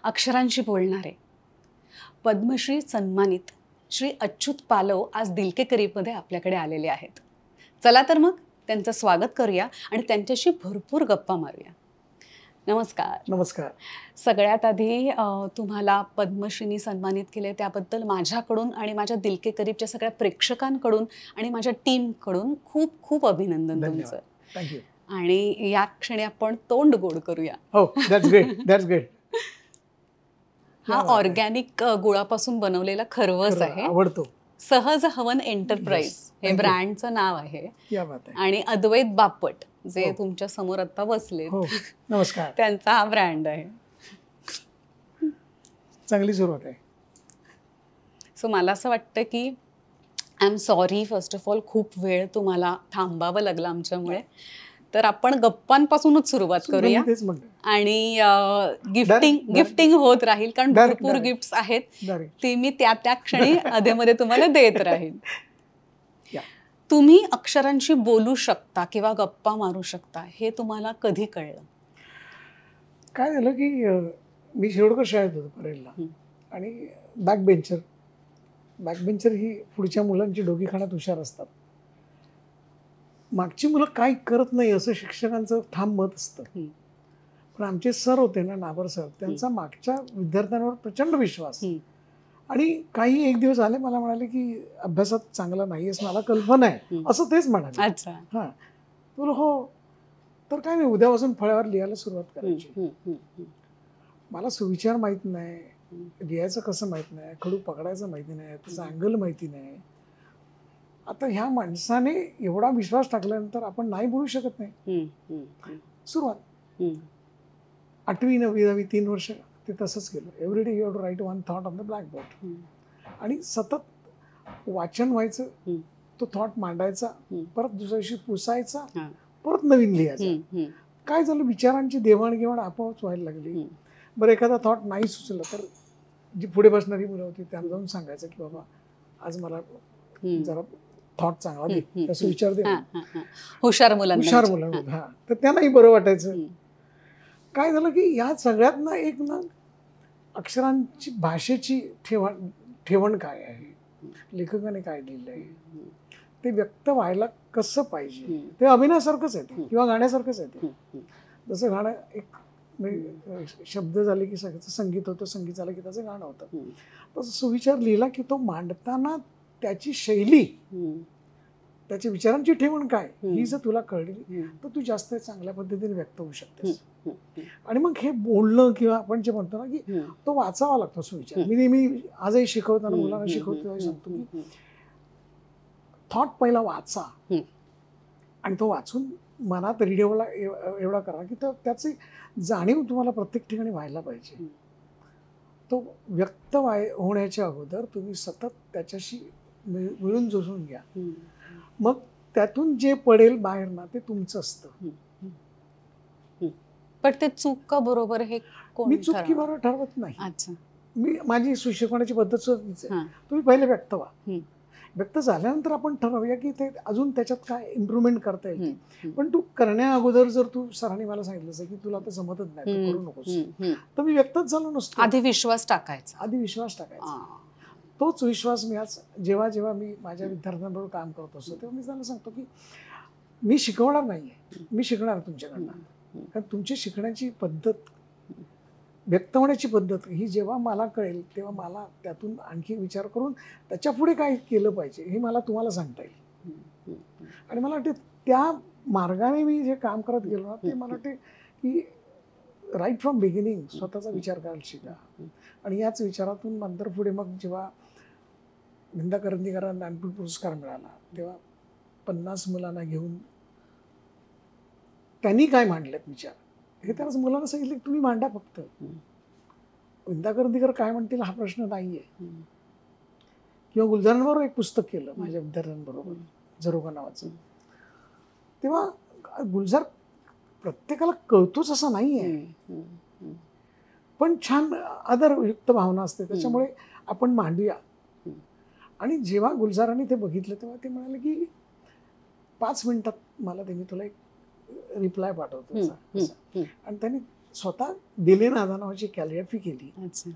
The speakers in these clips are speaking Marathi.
अक्षरांशी बोलणारे पद्मश्री सन्मानित श्री अच्युत पालव आज दिल के करीबमध्ये आपल्याकडे आलेले आहेत. चला तर मग त्यांचं स्वागत करूया आणि त्यांच्याशी भरपूर गप्पा मारूया. नमस्कार. नमस्कार. सगळ्यात आधी तुम्हाला पद्मश्रीनी सन्मानित केले त्याबद्दल माझ्याकडून आणि माझ्या दिल के करीबच्या सगळ्या प्रेक्षकांकडून आणि माझ्या टीमकडून खूप खूप अभिनंदन तुमचं. थँक्यू. आणि या क्षणी आपण तोंड गोड करूया. हो, दॅट्स ग्रेट, दॅट्स ग्रेट. हा ऑर्गॅनिक गुळापासून बनवलेला खरवस आहे. आवडतो. सहज हवन एंटरप्राइज हे ब्रँडचं नाव आहे. क्या बात आहे. आणि अद्वैत बापट जे तुमच्या समोर आता बसले, नमस्कार, त्यांचा हा ब्रँड आहे. चांगली सुरुवात आहे. सो मला असं वाटतं की I am sorry first of all, खूप वेळ तुम्हाला थांबावं लागलं आमच्यामुळे. तर आपण गप्पांपासूनच सुरुवात करूया आणि गिफ्टिंग होत राहील, कारण भरपूर गिफ्ट्स आहेत, ते मी त्या क्षणी अधेमध्ये तुम्हाला देत राहील. तुम्ही अक्षरांशी बोलू शकता किंवा गप्पा मारू शकता हे तुम्हाला कधी कळलं? काय झालं की मी शिरोडकर शाळेत होतो परेलला आणि बॅकबेंचर ही पुढच्या मुलांची डोकी खाण्यात हुशार असतात. मागची मुलं काही करत नाही असं शिक्षकांचं ठाम मत असतं. पण आमचे सर होते ना, नाबर सर, त्यांचा मागच्या विद्यार्थ्यांवर प्रचंड विश्वास. आणि काही एक दिवस आले, मला म्हणाले की अभ्यासात चांगला नाहीयेस, मला कल्पना आहे, असं तेच म्हणाले. हां, बोल हो. तर काय नाही, उद्यापासून फळ्यावर लिहायला सुरुवात करायची. मला सुविचार माहीत नाही, लिहायचं कसं माहीत नाही, खडू पकडायचं माहिती नाही, त्याचं अँगल माहिती नाही. आता ह्या माणसाने एवढा विश्वास टाकल्यानंतर आपण नाही बोलू शकत नाही. सुरुवात 8वी 9वी 10वी 3 वर्ष ते तसंच केलं. Every day you have to write one thought on the blackboard. आणि सतत वाचन व्हायचं, तो थॉट मांडायचा, परत दुसऱ्या दिवशी पुसायचा, परत नवीन लिहायचा. काय झालं, विचारांची देवाणघेवाण आपोआप व्हायला लागली. बरं, एखादा थॉट नाही सुचलं तर जी पुढे बसणारी मुलं होती त्यांना जाऊन सांगायचं की बाबा आज मला जरा थॉट चांगला दे, तसं विचार दे. हुशार मुलांना. हां, तर त्यांनाही बरं वाटायचं. काय झालं की या सगळ्यातनं एक ना अक्षरांची भाषेची ठेवण काय आहे, लेखकाने काय लिहिलं आहे, ते व्यक्त व्हायला कसं पाहिजे, ते अभिनयासारखंच आहे किंवा गाण्यासारखंच आहे. जसं गाणं एक शब्द झाले की सगळ्याचं संगीत होतं, संगीत झालं की त्याचं गाणं होतं. तसं सुविचार लिहिला की तो मांडताना त्याची शैली, त्याच्या विचारांची ठेवण काय ही जर तुला कळली तर तू जास्त चांगल्या पद्धतीने व्यक्त होऊ शकतेस. आणि मग हे बोलणं किंवा आपण जे म्हणतो ना की तो वाचावा लागतो सुविचार. मी नेहमी आजही शिकवताना मुलांना शिकवतो सांगतो की थॉट पहिला वाचा आणि तो वाचून मनात रेडिओला एवढा करा की त्याची जाणीव तुम्हाला प्रत्येक ठिकाणी व्हायला पाहिजे. तो व्यक्त होण्याच्या अगोदर तुम्ही सतत त्याच्याशी मिळून जुळून घ्या. मग त्यातून जे पडेल बाहेर ना ते तुमचं असतं. पण ते चूक का बरोबर हे मी चुकी बरोबर ठरवत नाही. मी माझी शिकवण्याची पद्धत सुद्धा तुम्ही पहिले व्यक्त व्हा. व्यक्त झाल्यानंतर आपण ठरवूया की ते अजून त्याच्यात काय इम्प्रूव्हमेंट करता येईल. पण तू करण्या अगोदर जर तू सरांनी मला सांगितलं की तुला आता जमतच नाही, करू नकोस, तर मी व्यक्तच झालो नसतो. आधी विश्वास टाकायचा. तोच विश्वास मी आज जेव्हा मी माझ्या विद्यार्थ्यांबरोबर काम करत असतो तेव्हा मी त्यांना सांगतो की मी शिकवणार नाहीये, मी शिकणार तुमच्याकडनं. कारण तुमची शिकण्याची पद्धत, व्यक्त होण्याची पद्धत ही जेव्हा मला कळेल तेव्हा मला त्यातून आणखी विचार करून त्याच्या पुढे काय केलं पाहिजे हे मला तुम्हाला सांगता येईल. आणि मला वाटते त्या मार्गाने मी जे काम करत गेलो ना ते मला वाटते की राईट फ्रॉम बिगिनिंग स्वतःचा विचार करायला शिका. आणि याच विचारातून नंतर पुढे मग जेव्हा विंदा करंदीकरांना ज्ञानपीठ पुरस्कार मिळाला तेव्हा 50 मुलांना घेऊन त्यांनी काय मांडलेत विचार हे त्याच मुलांना सांगितलं की तुम्ही मांडा फक्त. विंदा करंदीकर काय म्हणतील हा प्रश्न नाहीये. किंवा गुलजारांबरोबर एक पुस्तक केलं माझ्या विद्यार्थ्यांबरोबर, झरोखा नावाचं. तेव्हा गुलजार प्रत्येकाला कळतोच असं नाहीये, पण छान आदरयुक्त भावना असते, त्याच्यामुळे आपण मांडूया. आणि जेव्हा गुलजारांनी ते बघितलं तेव्हा ते म्हणाले की 5 मिनिटात मला ते मी तुला एक रिप्लाय पाठवतो. आणि त्यांनी स्वतः दिले नादा नावाची कॅलिग्राफी केली अच्छा.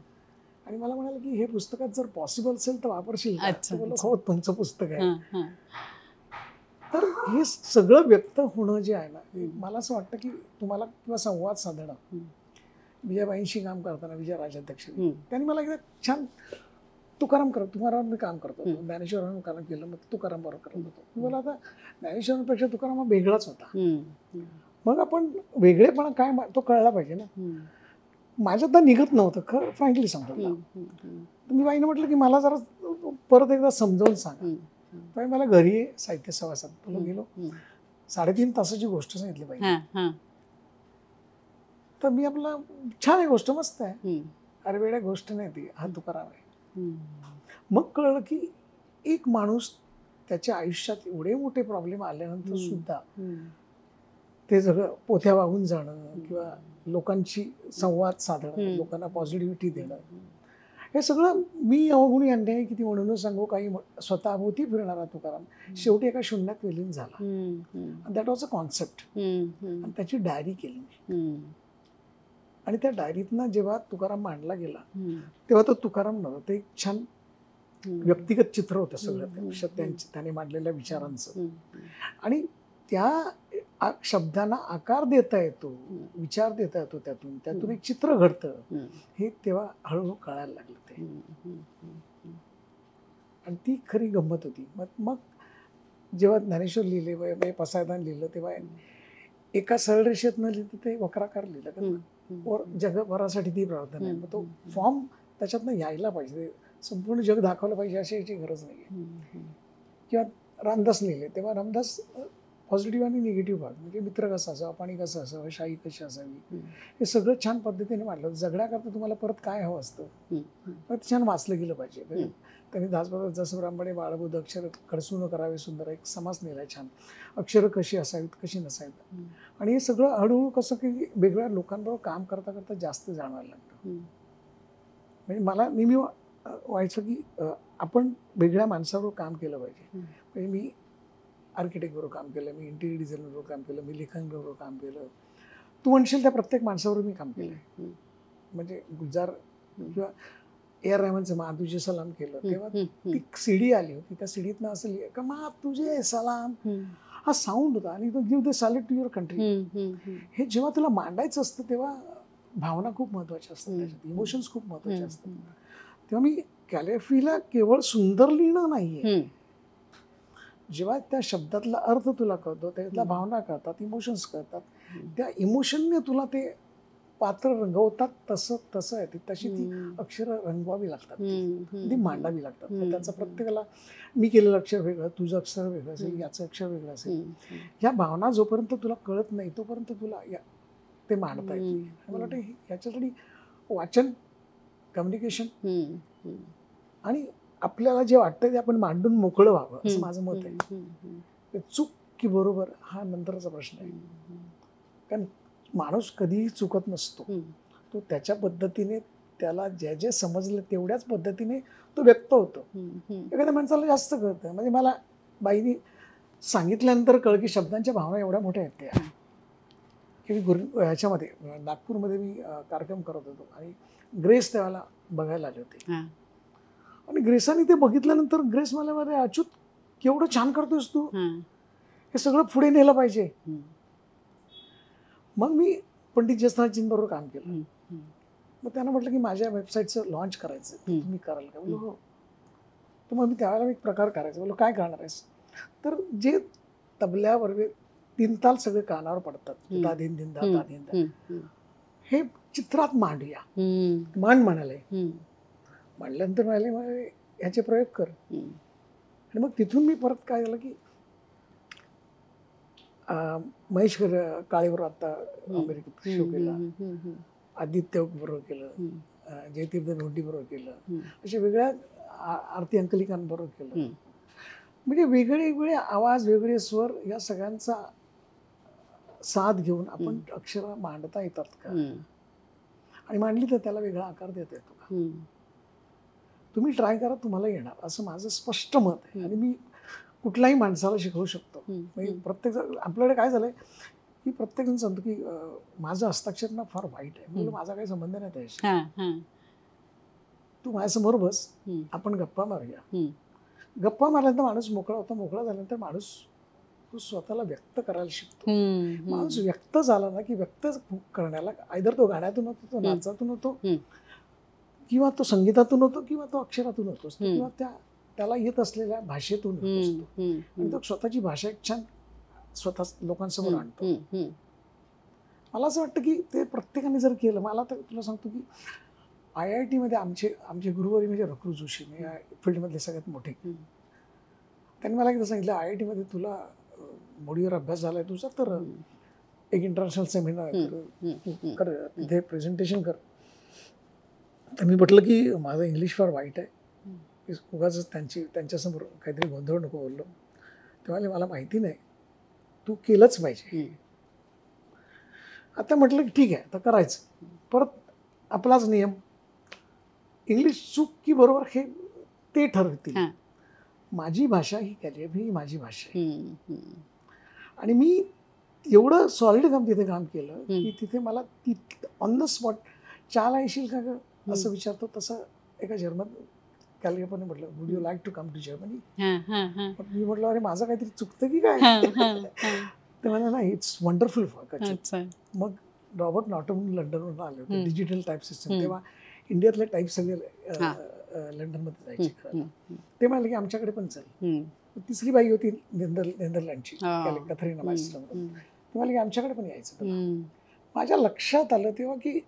आणि मला म्हणाले की हे पुस्तकात जर पॉसिबल असेल तर वापरशील का? अच्छा, तर बोललो, अच्छा. हो तुमचं पुस्तक आहे. हां, हां. तर हे सगळं व्यक्त होणं जे आहे ना, मला असं वाटतं की तुम्हाला किंवा संवाद साधणं. विजयाबाईंशी काम करताना विजय राजाध्यक्ष त्यांनी मला एकदा छान तुकाराम मी काम करतो, ज्ञानेश्वरांवर काम केलं, मग तुकाराम बरोबर करत होतो. मला आता ज्ञानेश्वरांपेक्षा तुकाराम हा वेगळाच होता. मग आपण वेगळेपणा काय तो कळला पाहिजे ना. माझ्यात तर निघत नव्हतं, फ्रँकली सांगतो. मी बाईने म्हटलं की मला जरा परत एकदा समजावून सांगा. तर मला घरी साहित्य सभासद गेलो, 3.5 तासाची गोष्ट सांगितली पाहिजे. तर मी आपला छान आहे गोष्ट, मस्त आहे, अरे वेळा गोष्ट नाही ती, हा तुकाराम आहे. मग कळलं की एक माणूस त्याच्या आयुष्यात एवढे मोठे प्रॉब्लेम आल्यानंतर सुद्धा ते सगळं पोथ्या वाहून जाणं किंवा लोकांशी संवाद साधणं, लोकांना पॉझिटिव्हिटी देणं, हे सगळं मी अवगुणी अन्याय किती म्हणून सांगू, काही स्वतः अभोवती फिरणारा तुकाराम शेवटी एका शून्यात विलीन झाला. That was a concept. आणि त्याची डायरी केली मी. आणि त्या डायरीतनं जेव्हा तुकाराम मांडला गेला तेव्हा तो तुकाराम नव्हता, ते एक छान व्यक्तिगत चित्र होतं सगळं त्याने मांडलेल्या विचारांचं. आणि त्या शब्दांना आकार देता येतो, विचार देता येतो, त्यातून एक चित्र घडतं, हे तेव्हा हळूहळू कळायला लागलं ते. आणि ती खरी गंमत होती. मग जेव्हा ज्ञानेश्वर लिहिले, पसायदान लिहिलं, तेव्हा एका सरळ रेषेत न लिहितं ते वक्राकार लिहिलं. जगभरासाठी ती प्रार्थना आहे. मग तो फॉर्म त्याच्यातनं यायला पाहिजे, संपूर्ण जग दाखवलं पाहिजे अशी याची गरज नाही. किंवा रामदास लिहिले तेव्हा रामदास पॉझिटिव्ह आणि निगेटिव्ह भाग, म्हणजे मित्र कसा असावा, पाणी कसं असावं, शाही कशी असावी, हे सगळं छान पद्धतीने मांडलं. जगण्याकरता तुम्हाला परत काय हवं असतं, मग ते छान वाचलं गेलं पाहिजे. त्यांनी दासबोधात जसं ब्राह्मणे बाळबोध अक्षर खडसून करावे सुंदर, एक समास लिहिलाय छान, अक्षरं कशी असावीत कशी नसावीत. आणि हे सगळं हळूहळू कसं की वेगळ्या लोकांबरोबर काम करता करता जास्त जाणवायला लागतं. म्हणजे मला नेहमी व्हायचं की आपण वेगळ्या माणसाबरोबर काम केलं पाहिजे. म्हणजे मी आर्किटेक्ट बरोबर काम केलं, मी इंटिरियर डिझायनर बरोबर काम केलं, मी लेखकांबरोबर काम केलं. तू म्हणशील त्या प्रत्येक माणसाबरोबर मी काम केलं. म्हणजे गुलजार किंवा A.R. रहमानचं मा तुझे सलाम केलं तेव्हा ती सीडी आली होती, त्या सीडीतनं असं लिहिलं का मा तुझे सलाम, हा साऊंड होता. आणि तो give the salute to your country. हे जेव्हा तुला मांडायचं असतं तेव्हा भावना खूप महत्वाच्या असतात, त्याच्यात इमोशन्स खूप महत्वाचे असतात. तेव्हा मी कॅलिग्राफीला केवळ सुंदर लिहिणं नाहीये, जेव्हा त्या शब्दातला अर्थ तुला कळतो, त्यातल्या भावना कळतात, इमोशन्स कळतात, त्या इमोशनने तुला ते पात्र रंगवतात, तसं आहे ती, तशी ती अक्षरं रंगवावी लागतात, ती मांडावी लागतात. त्याचं प्रत्येकाला मी केलेलं अक्षर वेगळं, तुझं अक्षर वेगळं असेल, याचं अक्षर वेगळं असेल. ह्या भावना जोपर्यंत तुला कळत नाही तोपर्यंत तुला ते मांडता येत नाही. मला वाटतं याच्यासाठी वाचन, कम्युनिकेशन आणि आपल्याला जे वाटतं ते आपण मांडून मोकळं व्हावं, असं माझं मत आहे. चूक की बरोबर हा नंतरचा प्रश्न आहे. कारण माणूस कधीही चुकत नसतो, तो त्याच्या पद्धतीने त्याला जे समजलं तेवढ्याच पद्धतीने तो व्यक्त होतो. एखाद्या माणसाला जास्त कळतं. म्हणजे मला बाईनी सांगितल्यानंतर कळलं की शब्दांच्या भावना एवढ्या मोठ्या आहेत त्या. की मी ह्याच्यामध्ये नागपूरमध्ये मी कार्यक्रम करत होतो आणि ग्रेस त्यावेळेला बघायला आले होते. आणि ग्रेसाने ते बघितल्यानंतर ग्रेस मला म्हणे, अच्युत केवढं छान करतोस तू, हे सगळं पुढे नेलं पाहिजे. मग मी पंडित जसनाथजींबरोबर काम केलं. मग त्यांना म्हटलं की माझ्या वेबसाईटचं लॉन्च करायचं, तुम्ही कराल का? बोलो हो. तर मग मी त्यावेळेला एक प्रकार करायचा. बोलो काय करणार आहेस? तर जे तबल्यावर 3 ताल सगळे कानावर पडतात, दा दिन दिन दा दा दिन दा, हे चित्रात मांडूया. म्हणाले. मांडल्यानंतर म्हणाले ह्याचे प्रयोग कर. आणि मग तिथून मी परत काय झालं की महेश काळेवर आता अमेरिकेत शो केला, आदित्य बरोबर केलं, जयतीर्थ नोंडी बरोबर केलं, अशा वेगळ्या आरती अंकलिकांबरोबर केलं. म्हणजे वेगळे आवाज, वेगळे स्वर, या सगळ्यांचा साथ घेऊन आपण अक्षर मांडता येतात का? आणि मांडली तर त्याला वेगळा आकार देता येतो का? तुम्ही ट्राय करा, तुम्हाला येणार, असं माझं स्पष्ट मत आहे. आणि मी कुठल्याही माणसाला शिकवू शकतो. म्हणजे प्रत्येक आपल्याकडे काय झालंय की प्रत्येकजण सांगतो की माझं हस्ताक्षर ना फार वाईट आहे. म्हणलं माझा काही संबंध नाही त्याशी. तू माझ्यासमोर बस, आपण गप्पा मारूया. गप्पा मारल्यानंतर माणूस मोकळा होता. मोकळा झाल्यानंतर माणूस तो स्वतःला व्यक्त करायला शिकतो. माणूस व्यक्त झाला ना की व्यक्त करण्याला आयदर तो गाण्यातून होतो, तो नाचातून होतो, किंवा तो संगीतातून होतो, किंवा तो अक्षरातून होतो, किंवा त्याला येत असलेल्या भाषेतून होत असतो. आणि तो स्वतःची भाषा एक छान स्वतः लोकांसमोर आणतो. मला असं वाटतं की ते प्रत्येकाने जर केलं. मला तर तुला सांगतो की IIT मध्ये आमचे गुरुवारी म्हणजे रघु जोशी या फील्डमधले सगळ्यात मोठे, त्यांनी मला एकदा सांगितलं, IIT मध्ये तुला मोडीवर अभ्यास झालाय तुझा, तर एक इंटरनॅशनल सेमिनार कर, तिथे प्रेझेंटेशन कर. तर मी म्हटलं की माझं इंग्लिश फार वाईट आहे, उगाच त्यांच्यासमोर काहीतरी गोंधळ नको बोललो. तेव्हा मला माहिती नाही, तू केलंच पाहिजे. आता म्हटलं की ठीक आहे, आता करायचं. परत आपलाच नियम, इंग्लिश चूक की बरोबर हे ते ठरवतील. माझी भाषा ही कॅलिग्राफी ही माझी भाषा आहे. आणि मी एवढं सॉलिड तिथे काम केलं की तिथे मला ऑन द स्पॉट चहाला येशील का ग असं विचारतो तसं एका जर्मन कॅलिग्राफरने म्हटलं, would you like to come to Germany. मी म्हटलं अरे माझं काहीतरी चुकतं की काय. ते म्हणा नाही, इट्स वंडरफुल वर्क. मग रॉबर्ट नॉटन लंडनवरून आले होते, डिजिटल टाईप सिस्टम. तेव्हा इंडियातले टाईप सगळे लंडनमध्ये जायचे करायला. ते म्हणाले की आमच्याकडे पण चल. तिसरी बाई होती नेदरलँडची, कॅथरीना मायस्टर म्हणून. ते म्हणाले की आमच्याकडे पण यायचं. माझ्या लक्षात आलं तेव्हा की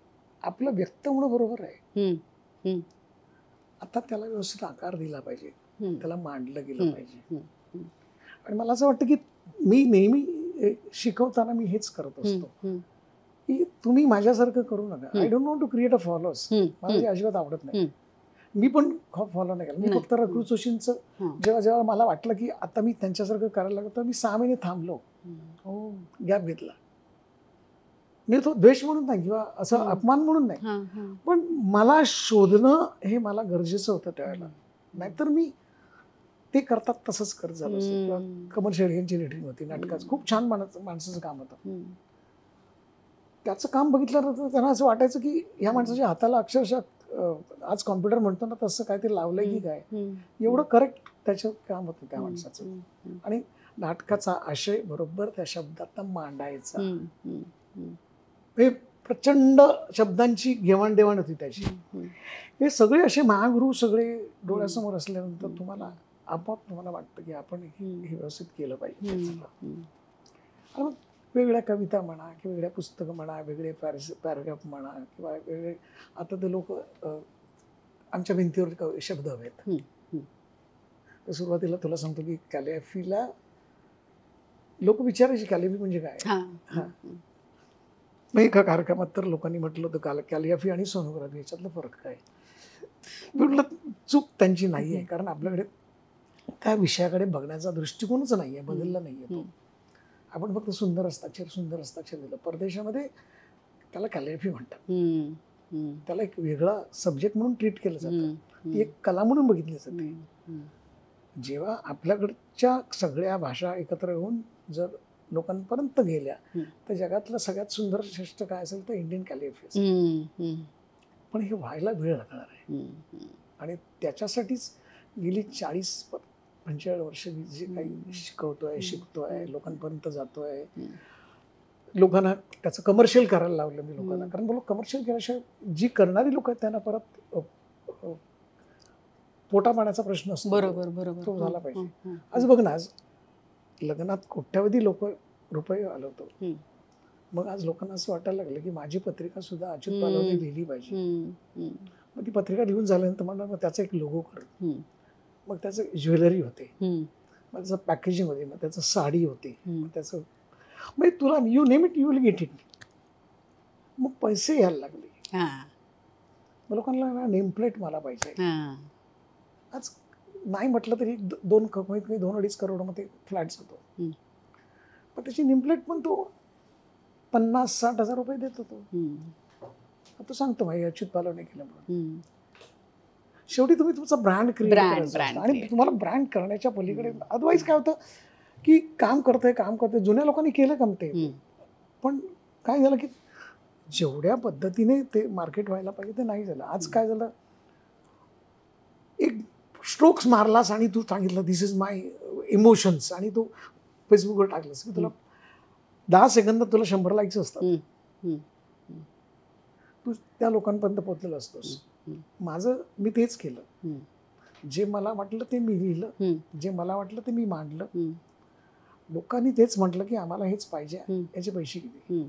आपलं व्यक्त होणं बरोबर आहे, आता त्याला व्यवस्थित आकार दिला पाहिजे, त्याला मांडलं गेलं पाहिजे. आणि मला असं वाटतं की मी नेहमी शिकवताना मी हेच करत असतो की तुम्ही माझ्यासारखं करू नका. I don't want to create a followers. मला ते अजिबात आवडत नाही. मी पण फॉलो नाही केलं. मी फक्त रघु जोशींचं जेव्हा मला वाटलं की आता मी त्यांच्यासारखं करायला लागलो, तर मी 6 महिने थांबलो, गॅप घेतला. मी तो द्वेष म्हणून नाही किंवा असं अपमान म्हणून नाही, पण मला शोधणं हे मला गरजेचं होतं त्यावेळेला. नाहीतर मी ते करतात तसंच करत झालं असतं. किंवा कमर्शियल यांची लेटरिंग होती, नाटकाचं खूप छान माणसाचं काम होतं. त्याचं काम बघितल्यानंतर त्यांना असं वाटायचं की या माणसाच्या हाताला अक्षरशः आज कॉम्प्युटर म्हणतो ना तसं काहीतरी लावलंय की काय, एवढं करेक्ट त्याचं काम होतं त्या माणसाचं. आणि नाटकाचा आशय बरोबर त्या शब्दात मांडायचा. हे प्रचंड शब्दांची घेवाणदेवाण होती त्याची. हे सगळे असे महागुरू सगळे डोळ्यासमोर असल्यानंतर तुम्हाला आपोआप तुम्हाला वाटतं की आपण हे व्यवस्थित केलं पाहिजे. आणि मग वेगळ्या कविता म्हणा किंवा वेगळ्या पुस्तकं म्हणा, वेगळे पॅराग्राफ म्हणा, किंवा वेगळे आता ते लोक आमच्या भिंतीवर शब्द हवेत. तर सुरुवातीला तुला सांगतो की कॅलिग्राफीला लोक विचारायचे कॅलिग्राफी म्हणजे काय. मग एका कार्यक्रमात तर लोकांनी म्हटलं होतं कॅलिग्राफी आणि सोनोग्राफी याच्यातलं फरक काय. म्हटलं चूक त्यांची नाही आहे, कारण आपल्याकडे त्या विषयाकडे बघण्याचा दृष्टिकोनच नाही आहे, बदलला नाही आहे तो. आपण फक्त सुंदर हस्ताक्षर दिलं. परदेशामध्ये त्याला कॅलिग्राफी म्हणतात. त्याला एक वेगळा सब्जेक्ट म्हणून ट्रीट केलं जातं, ती एक कला म्हणून बघितली जाते. जेव्हा आपल्याकडच्या सगळ्या भाषा एकत्र येऊन जर लोकांपर्यंत गेल्या तर जगातलं सगळ्यात सुंदर श्रेष्ठ काय असेल तर इंडियन कॅलिग्राफी असेल. पण हे व्हायला वेळ लागणार आहे. आणि त्याच्यासाठीच गेली 40-45 वर्ष जे काही शिकतोय, लोकांपर्यंत जातोय, लोकांना त्याचं कमर्शियल करायला लावलं मी लोकांना. कारण बोल कमर्शियल केल्याशिवाय जी करणारी लोक आहेत त्यांना परत पोटा पाण्याचा प्रश्न असतो. बरोबर तो झाला पाहिजे. आज बघ ना, आज लग्नात कोट्यावधी रुपये आलवतो. मग आज लोकांना असं वाटायला लागलं की माझी पत्रिका सुद्धा अच्युत पालवने लिहिली पाहिजे. मग ती पत्रिका लिहून झाल्यानंतर मला मग त्याचा एक लोगो कर, मग त्याचं ज्वेलरी होते, मग त्याचं पॅकेजिंग होते, मग त्याचं साडी होती, मग त्याचं म्हणजे तुला you name it you will get it. मग पैसे यायला लागले. मग लोकांना नेम प्लेट मला पाहिजे. आज नाही म्हटलं तरी 2-2.5 करोड मध्ये फ्लॅट्स होतो. पण त्याची नेमप्लेट पण तो 50-60 हजार रुपये देत होतो. तो सांगतो भाई अच्युत पालवने केलं म्हणून. शेवटी तुम्ही तुमचा ब्रँड क्रिएट करायचा आणि तुम्हाला ब्रँड करण्याच्या पलीकडे अदरवाईज काय होतं की काम करतोय. जुन्या लोकांनी केलं काम ते, पण काय झालं की जेवढ्या पद्धतीने ते मार्केट व्हायला पाहिजे ते नाही झालं. आज काय झालं, एक स्ट्रोक्स मारलास आणि तू सांगितलं दिस इज माय इमोशन्स आणि तू फेसबुकवर टाकलंस की तुला 10 सेकंदात तुला 100 लाईक्स असतात. तू त्या लोकांपर्यंत पोहोचलेला असतोस. मी तेच केलं. जे मला वाटलं ते मी लिहिलं, जे मला वाटलं ते मी मांडलं. लोकांनी तेच म्हटलं की आम्हाला हेच पाहिजे, याचे पैसे किती.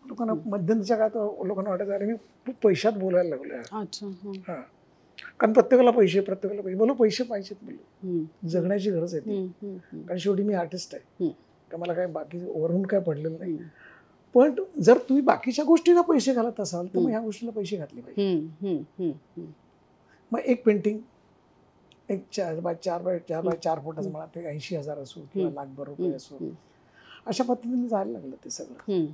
लोकांना मध्यंतरीच्या काळात लोकांना वाटायचं अरे मी पैशात बोलायला लागलो. हा, कारण प्रत्येकाला पैसे बोलो पैसे पाहिजेत बोलू, जगण्याची गरज आहे. कारण शेवटी मी आर्टिस्ट आहे, तर मला काय बाकी वरून काय पडलेलं नाही. पण जर तुम्ही बाकीच्या गोष्टींना पैसे घालत असाल तर मग ह्या गोष्टीला पैसे घातले पाहिजे. मग एक पेंटिंग एक 4x4 फुटाचं मला ते 80,000 असो किंवा लाखभर रुपये असो, अशा पद्धतीने जायला लागलं ते सगळं.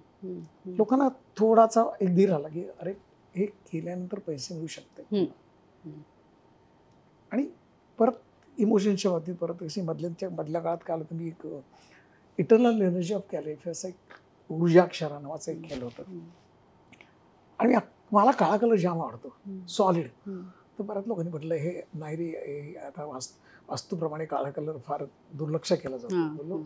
लोकांना थोडासा एक धीर आला की अरे हे केल्यानंतर पैसे मिळू शकते. आणि परत इमोशन्सच्या बाबतीत परत अशी मधल्या काळात काय आलं, मी एक इटर्नल एनर्जी ऑफ कॅलिफी असं एक ऊर्जाक्षरा नावाचं एक केलं होतं. आणि मला काळा कलर जाम आवडतो, सॉलिड. तर बऱ्याच लोकांनी म्हटलं हे नाही रे, हे आता वास्तूप्रमाणे काळा कलर फार दुर्लक्ष केला जातो. बोललो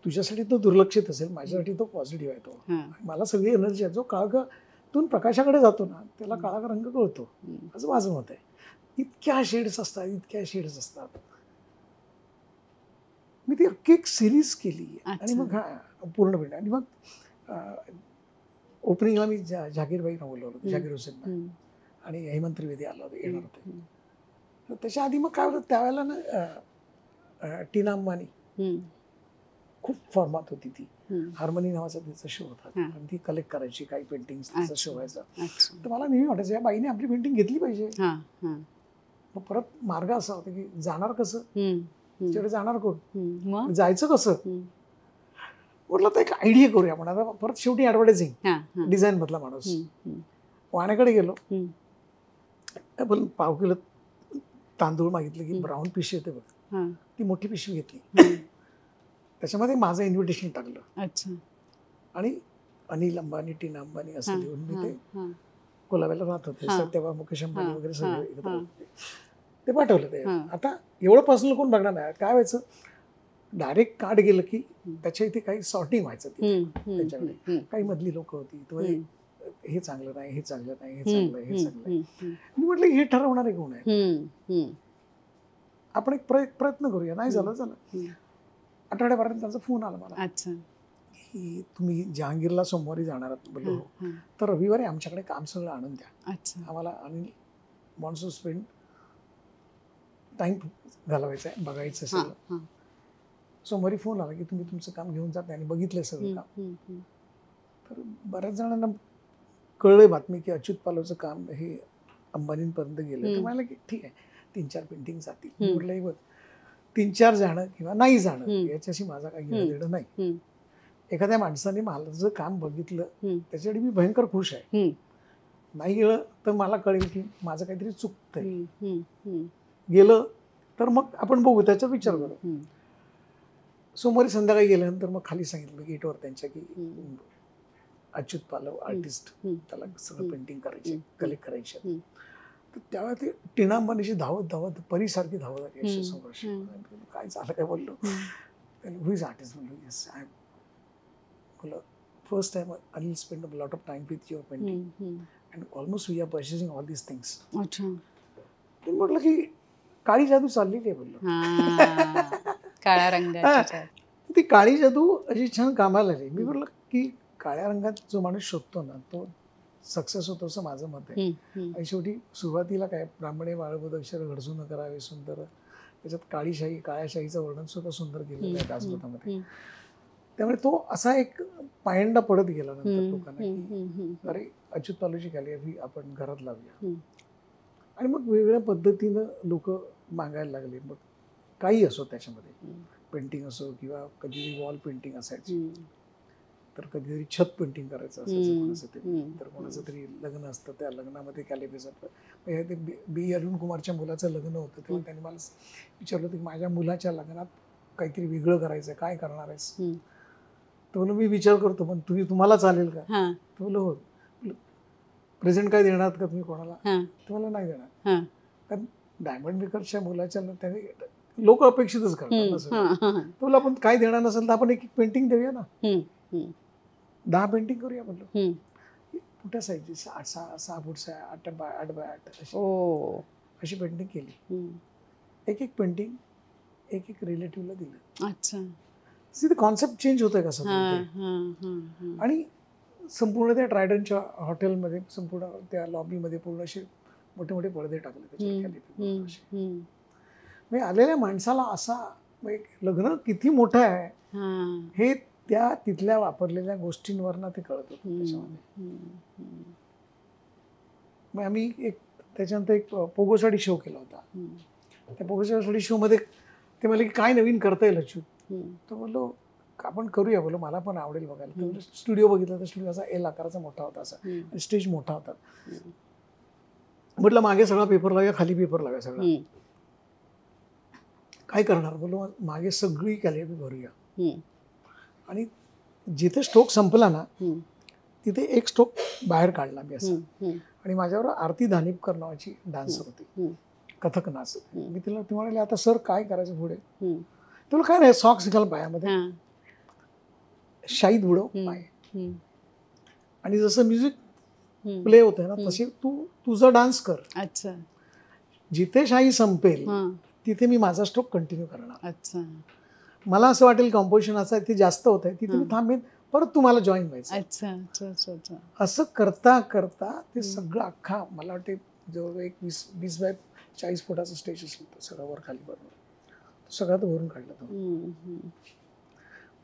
तुझ्यासाठी तो दुर्लक्षित असेल, माझ्यासाठी तो पॉझिटिव्ह आहे. तो मला सगळी एनर्जी आहे. जो काळातून प्रकाशाकडे जातो ना त्याला काळा रंग कळतो, असं माझं मत आहे. इतक्या शेड्स असतात. मी ती अख्खी एक सिरीज केली आणि मग पूर्णपणे. आणि मग ओपनिंगला मी जाकीरबाईंना बोलवलं, जाकीर हुसेन आणि हेमंत त्रिवेदी आला होता, येणार होते. तर त्याच्या आधी मग काय होतं त्यावेळेला ना टीना अंबानी खूप फॉर्मात होती. ती हार्मनी नावाचा तिचा शो होता आणि ती कलेक्ट करायची काही पेंटिंग, तिचा शो व्हायचा. तर मला नेहमी वाटायचं या बाईने आपली पेंटिंग घेतली पाहिजे. मग परत मार्ग असा होता की जाणार कसं, तिच्याकडे जाणार कोण, जायचं कसं. म्हटलं तर एक आयडिया करूया आपण. आता परत शेवटी ऍडव्हर्टायझिंग डिझाईन मधला माणूस. वाण्याकडे गेलो, पण पाव किलो तांदूळ मागितलं की ब्राऊन पिशवी येते बघ, ती मोठी पिशवी घेतली, त्याच्यामध्ये माझं इन्व्हिटेशन टाकलं आणि अनिल अंबानी, टीना अंबानी असं लिहून मी ते कोलाव्याला राहत होते तेव्हा, मुकेश अंबानी वगैरे सगळे एकत्र होते, ते पाठवलं. ते आता एवढं पर्सनल कोण बघणार नाही. काय व्हायचं, डायरेक्ट कार्ड गेलं की त्याच्या इथे काही सॉर्टिंग व्हायचं. त्याच्याकडे काही मधली लोक होती, हे चांगलं नाही, हे चांगलं नाही, हे चांगलं आहे, हे चांगलं आहे. मी म्हटलं हे ठरवणारे कोण आहे, आपण एक प्रयत्न करूया. नाही झालं चला. आठवड्यापर्यंत त्यांचा फोन आला मला की तुम्ही जहांगीरला सोमवारी जाणार आहात. बोललो तर रविवारी आमच्याकडे काम सगळं आणून द्या आम्हाला, आणि मॉन्सून स्पेंड टाइम घालवायचा आहे, बघायचं सगळं. सोमवारी फोन आला की तुम्ही तुमचं काम घेऊन जात आणि बघितलंय सगळं काम. तर बऱ्याच जणांना कळलंय बातमी की अच्युत पालवचं काम हे अंबानींपर्यंत गेलं. तर मला की ठीक आहे 3-4 पेंटिंग जातील. म्हटलं बघ 3-4 जाणं किंवा नाही जाणं याच्याशी माझा काही घेणं देणं नाही. एखाद्या माणसाने माझं काम बघितलं त्याच्यासाठी मी भयंकर खुश आहे. नाही गेलं तर मला कळेल की माझं काहीतरी चुकतंय. गेलं तर मग आपण बघू, त्याचा विचार करू. सोमवारी संध्याकाळी गेल्यानंतर मग खाली सांगितलं गेटवर त्यांच्या की अच्युत पालव आर्टिस्ट, त्याला सगळं पेंटिंग करायचे, कलेक्ट करायचे. तर त्यावेळेला ते टीना अंबानीची धावत परीसारखी धावत आली संघर्ष. काय झालं काय बोललो, हु इज आर्टिस्ट म्हणलो. येस आय बोललो first time Anil spend a lot of time with your painting and almost we are purchasing all these things. ते म्हटलं की काळी जादू चाललेली आहे बोललो. काळ्या रंगाची ती काळी जादू अशी छान कामाला आली. मी म्हटलं की काळ्या रंगात जो माणूस शोधतो ना तो सक्सेस होतो असं माझं मत आहे. आणि शेवटी सुरुवातीला काय ब्राह्मणे बाळबोध अक्षर घडसू न करावे सुंदर, त्याच्यात काळीशाही काळ्याशाहीचं वर्णन सुद्धा सुंदर केलेलं आहे दासबोधामध्ये. त्यामुळे तो असा एक पायंडा पडत गेला नंतर लोकांना की अरे अच्युत पालवची कॅलिग्राफी आपण घरात लावूया. आणि मग वेगवेगळ्या पद्धतीनं लोक मागायला लागले. मग काही असो त्याच्यामध्ये, पेंटिंग असो किंवा कधीतरी वॉल पेंटिंग असायची, तर कधीतरी छत पेंटिंग करायचं असायचं कोणाचं तरी, तर कोणाचं तरी लग्न असतं त्या लग्नामध्ये कॅलिग्राफी. ते बी अरुण कुमारच्या मुलाचं लग्न होतं तेव्हा त्यांनी मला विचारलं होतं की माझ्या मुलाच्या लग्नात काहीतरी वेगळं करायचं, काय करणार आहेस. तर बोललो मी विचार करतो पण तुम्हाला चालेल का? हां तर बोललो हो. प्रेझेंट काय देणार का तुम्ही कोणाला? हां तुम्हाला नाही देणार. हां कारण डायमंड मेकरच्या मुलाच्या त्याने लोक अपेक्षितच करतात ना सगळं. हां हां बोललो आपण काय देणार नसेल तर आपण एक पेंटिंग देऊया ना, हं, हं, 10 पेंटिंग करूया म्हणलो. हं. मोठ्या साईजची 6 फूटच्या 8x8 ओ अशी पेंटिंग केली. हं. एक पेंटिंग एक रिलेटिव्हला दिलं. अच्छा तिथे कॉन्सेप्ट चेंज होतोय कसं हां ते. हां हां हां आणि संपूर्ण त्या ट्रायडनच्या हॉटेलमध्ये संपूर्ण त्या लॉबीमध्ये पूर्ण असे मोठे मोठे पडदे टाकले त्याच्यावर हं, असे. हं. म्हणजे आलेल्या माणसाला असा एक लग्न किती मोठं आहे हां हे त्या तिथल्या वापरलेल्या गोष्टींवरनं ते कळत होतं त्याच्यामध्ये. मग आम्ही एक त्याच्यानंतर एक पोगो साडी शो केला होता. त्या पोगो साडी शोमध्ये ते मला की काय नवीन करता येईल अच्युत. तर बोललो आपण करूया. बोलो मला पण आवडेल बघायला. तर स्टुडिओ बघितला तर स्टुडिओ असा एल आकाराचा मोठा होता असा आणि स्टेज मोठा होता. म्हटलं मागे सगळा पेपर लावूया खाली पेपर लावूया सगळा. काय करणार बोलो मागे सगळी गॅलरी भरूया आणि जिथे स्ट्रोक संपला ना तिथे एक स्ट्रोक बाहेर काढला मी असं. आणि माझ्यावर आरती धानिपकर नावाची डान्सर होती, कथक नाच होती. मी तिला ती म्हणाली आता सर काय करायचं पुढे? तुला काय नाही सॉक्स घाल पायामध्ये, शाईद बुडव पाय आणि जसं म्युझिक प्ले होतंय ना तशी तू तुझा डान्स कर. अच्छा जिथे शाई संपेल तिथे मी माझा स्ट्रोक कंटिन्यू करणार. अच्छा मला असं वाटेल कॉम्पोजिशन असं इथे जास्त होत आहे तिथे मी थांबेन, परत तुम्हाला जॉईन व्हायचं. अच्छा अच्छा अच्छा अच्छा असं करता करता ते सगळं अख्खा मला वाटते जवळ एक 20 बाय 40 फुटाचा स्टेज असेल तो सगळं वर खाली भरून सगळं तो भरून काढला तो.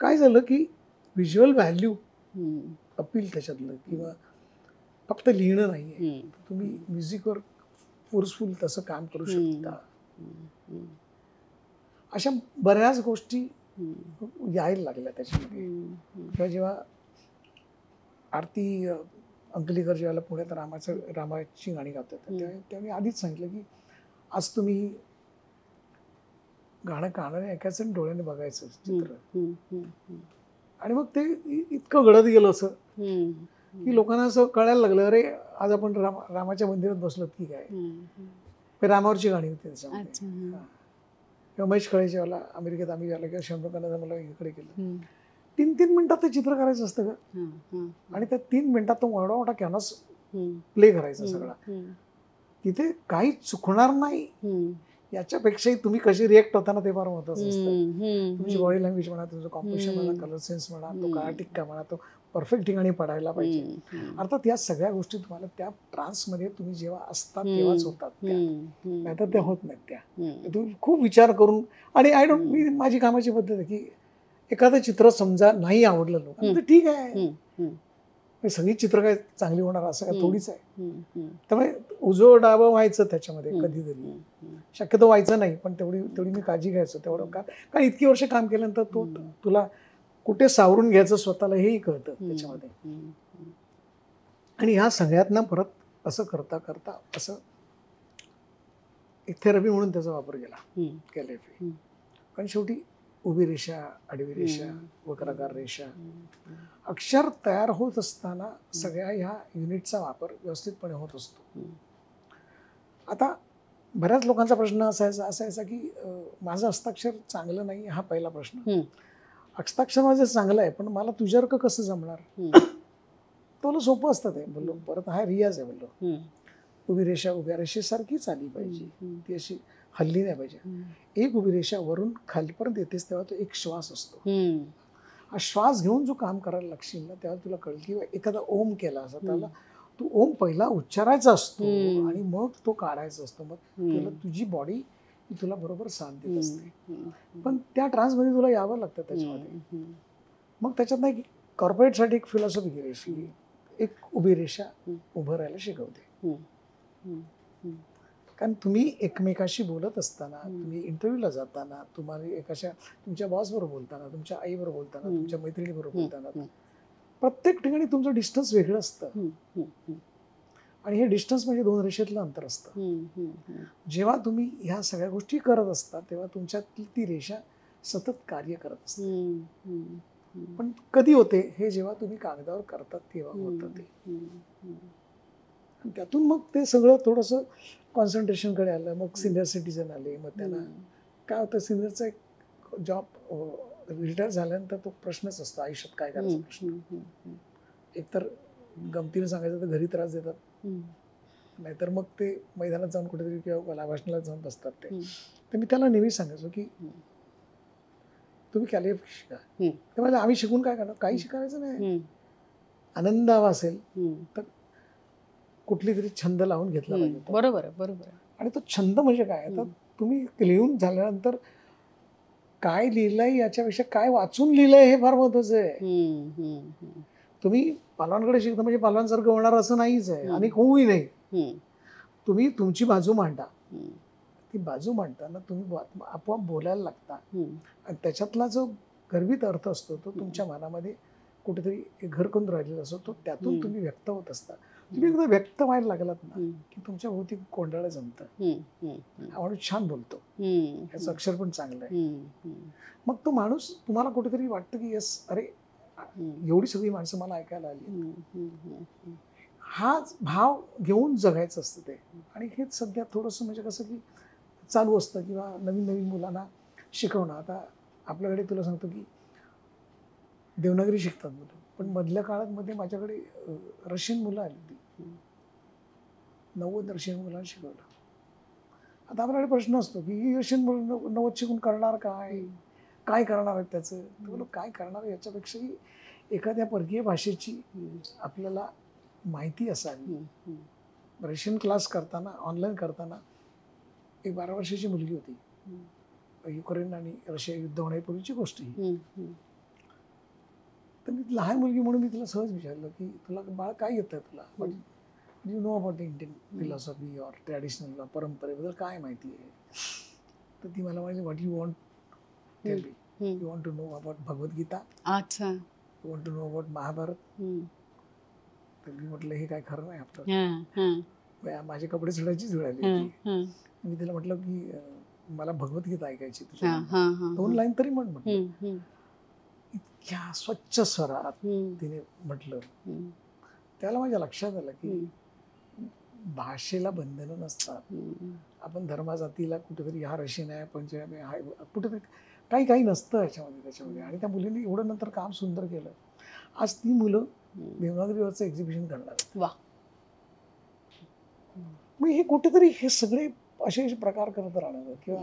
काय झालं की व्हिज्युअल व्हॅल्यू अपील त्याच्यातलं किंवा फक्त लिहिणं नाहीये, तुम्ही म्युझिकवर फोर्सफुल तसं काम करू शकता. अशा बऱ्याच गोष्टी यायला लागल्या त्याच्यामध्ये. किंवा जेव्हा आरती अंकलीकर जेव्हा पुण्यात रामाची गाणी गातात तेव्हा मी आधीच सांगितलं की आज तुम्ही गाणं कानाने ऐकायचं आणि डोळ्याने बघायचं चित्र. आणि मग ते इतकं घडत गेलं असं की लोकांना असं कळायला लागलं अरे आज आपण रामाच्या मंदिरात बसलो की काय. रामावरची गाणी होती त्याच्यामध्ये. किंवा महेश खळे जेव्हा अमेरिकेत आम्ही गेलो किंवा शंभरकांना मला इकडे केलं 3 मिनिटात ते चित्र करायचं असतं का. आणि त्या 3 मिनिटात तो एवढा मोठा कॅनव्हास प्ले करायचा सगळा. तिथे काही चुकणार नाही याच्यापेक्षाही तुम्ही कशी रिएक्ट होता ना ते फार महत्वाचं असतं. तुमची बॉडी लँग्वेज म्हणा, तुमचं कॉम्पोजिशन म्हणा, कलर सेन्स म्हणा, तो काळा टिक्का म्हणा, तो परफेक्ट ठिकाणी पडायला पाहिजे. अर्थात या सगळ्या गोष्टी तुम्हाला त्या ट्रान्समध्ये तुम्ही जेव्हा असतात तेव्हाच होतात, नाहीतर त्या होत नाहीत. त्या तुम्ही खूप विचार करून. आणि मी माझी कामाची पद्धत आहे की एखादं चित्र समजा नाही आवडलं लोकांना तर ठीक आहे, सगळी चित्र काय चांगली होणार असं काय थोडीच आहे. त्यामुळे उजवं डावं व्हायचं त्याच्यामध्ये कधीतरी, शक्यतो व्हायचं नाही पण तेवढी मी काळजी घ्यायचो तेवढं. कारण इतकी वर्ष काम केल्यानंतर तुला कुठे सावरून घ्यायचं स्वतःला हेही कळतं त्याच्यामध्ये. आणि ह्या सगळ्यातना परत असं करता करता असं एक थेरपी म्हणून त्याचा वापर केला. कारण शेवटी उभी रेषा, आडवी रेषा, वक्राकार रेषा अक्षर तयार होत असताना सगळ्या ह्या युनिटचा वापर व्यवस्थितपणे होत असतो. आता बऱ्याच लोकांचा प्रश्न असायचा की माझं हस्ताक्षर चांगलं नाही हा पहिला प्रश्न. हस्ताक्षर माझं चांगलं आहे पण मला तुझ्यासारखं कसं जमणार. तुला सोपं असतं ते. बोललो परत हा रियाज आहे. बोललो उभी रेषा उभ्या रेषेसारखीच आली पाहिजे, ती अशी हल्ली नाही पाहिजे. एक उभी रेषा वरून खालीपर्यंत येतेस तेव्हा तो एक श्वास असतो. हा श्वास घेऊन जो काम करायला लागशील ना तेव्हा तुला कळेल की एखादा ओम केला असं त्याला तू ओम पहिला उच्चारायचा असतो आणि मग तो काढायचा असतो. मग तुला तुझी बॉडी तुला बरोबर साथ देत असते. पण त्या ट्रान्समध्ये तुला यावं लागतं त्याच्यामध्ये. मग त्याच्यात नाही कॉर्पोरेटसाठी एक फिलॉसॉफी केली, एक उभी रेषा उभं राहायला शिकवते. कारण तुम्ही एकमेकाशी बोलत असताना, तुम्ही इंटरव्ह्यूला जाताना, तुम्हाला तुमच्या बॉसबरोबर बोलताना, तुमच्या आईबरोबर बोलताना, तुमच्या मैत्रिणीबरोबर बोलताना प्रत्येक ठिकाणी तुमचं डिस्टन्स वेगळं असतं. आणि हे डिस्टन्स म्हणजे 2 रेषेतलं अंतर असतं. जेव्हा तुम्ही ह्या सगळ्या गोष्टी करत असता तेव्हा तुमच्यातली ती रेषा सतत कार्य करत असते. पण कधी होते हे जेव्हा तुम्ही कागदावर करतात तेव्हा होतं ते. आणि त्यातून मग ते सगळं थोडंसं कॉन्सन्ट्रेशनकडे आलं. मग सिनियर सिटीजन आले, मग त्यांना काय होतं, सिनियरचा एक जॉब रिटायर झाल्यानंतर तो प्रश्नच असतो आयुष्यात काय करायचा प्रश्न. एकतर गमतीने सांगायचं तर घरी त्रास देतात, नाहीतर मग ते मैदानात जाऊन कुठेतरी किंवा लाभाषणाला जाऊन बसतात ते. तर मी त्याला नेहमी सांगायचो की तुम्ही कॅलिग्राफी शिका. ते म्हणजे आम्ही शिकून काय करणार, काही शिकायचं नाही. आनंद हवा असेल तर कुठली तरी छंद लावून घेतला पाहिजे. बरोबर बरोबर. आणि तो छंद म्हणजे काय, तर तुम्ही लिहून झाल्यानंतर काय लिहिलंय याच्यापेक्षा काय वाचून लिहिलंय हे फार महत्वाचं आहे. तुम्ही पालवांकडे शिकता म्हणजे पालवांसारखं होणार असं नाहीच आहे, आणि होऊही नाही. तुम्ही तुमची बाजू मांडा. ती बाजू मांडताना तुम्ही आपोआप बोलायला लागता, आणि त्याच्यातला जो गर्भित अर्थ असतो तो तुमच्या मनामध्ये कुठेतरी घर करून राहिलेला असतो, तो त्यातून तुम्ही व्यक्त होत असता. तुम्ही एकदा व्यक्त व्हायला लागलात ना की तुमच्या भोवती कोंडाळं जमतं. हा माणूस छान बोलतो, याचं अक्षर पण चांगलं आहे. मग तो माणूस तुम्हाला कुठेतरी वाटतं की यस, अरे एवढी सगळी माणसं मला ऐकायला आली. हा भाव घेऊन जगायचं असतं ते. आणि हेच सध्या थोडंसं म्हणजे कसं की चालू असतं, किंवा नवीन नवीन मुलांना शिकवणं. आता आपल्याकडे तुला सांगतो की देवनागरी शिकतात मुलं, पण मधल्या काळामध्ये माझ्याकडे रशियन मुलं आली होती. 90 रशियन मुलांना शिकवलं. आता आपल्याकडे प्रश्न असतो की ही रशियन मुलं 90 शिकून करणार काय करणार आहेत त्याचं. तर काय करणार याच्यापेक्षाही एखाद्या परकीय भाषेची आपल्याला माहिती असावी. रशियन क्लास करताना, ऑनलाईन करताना, एक 12 वर्षाची मुलगी होती. युक्रेन आणि रशिया युद्ध होण्यापूर्वीची गोष्ट ही. तर मी लहान मुलगी म्हणून मी तिला सहज विचारलं की तुला बाळ काय येतं, तुला you know about Indian philosophy or traditional परंपरेबद्दल काय माहिती आहे. तर ती मला म्हणाली what you want tell me. You want to know about Bhagavad Gita, अच्छा, you want to know about Mahabharata. तर मी म्हटलं हे काय खरं नाही आपलं. माझे कपडे सोडायचीच वेळ आली होती. मी तिला म्हटलं की मला भगवद्गीता ऐकायची, 2 लाईन तरी म्हटलं. इतक्या स्वच्छ स्वरात तिने म्हटलं. त्याला माझ्या लक्षात आलं की भाषेला बंधनं नसतात. आपण धर्माजातीला कुठेतरी हा रशियन आहे, पंजाबी आहे, कुठेतरी काही नसतं त्याच्यामध्ये. आणि त्या मुलीने एवढं नंतर काम सुंदर केलं. आज ती मुलं देवनागरीवरचं एक्झिबिशन करणार. मग हे कुठेतरी हे सगळे असे प्रकार करत राहणार. किंवा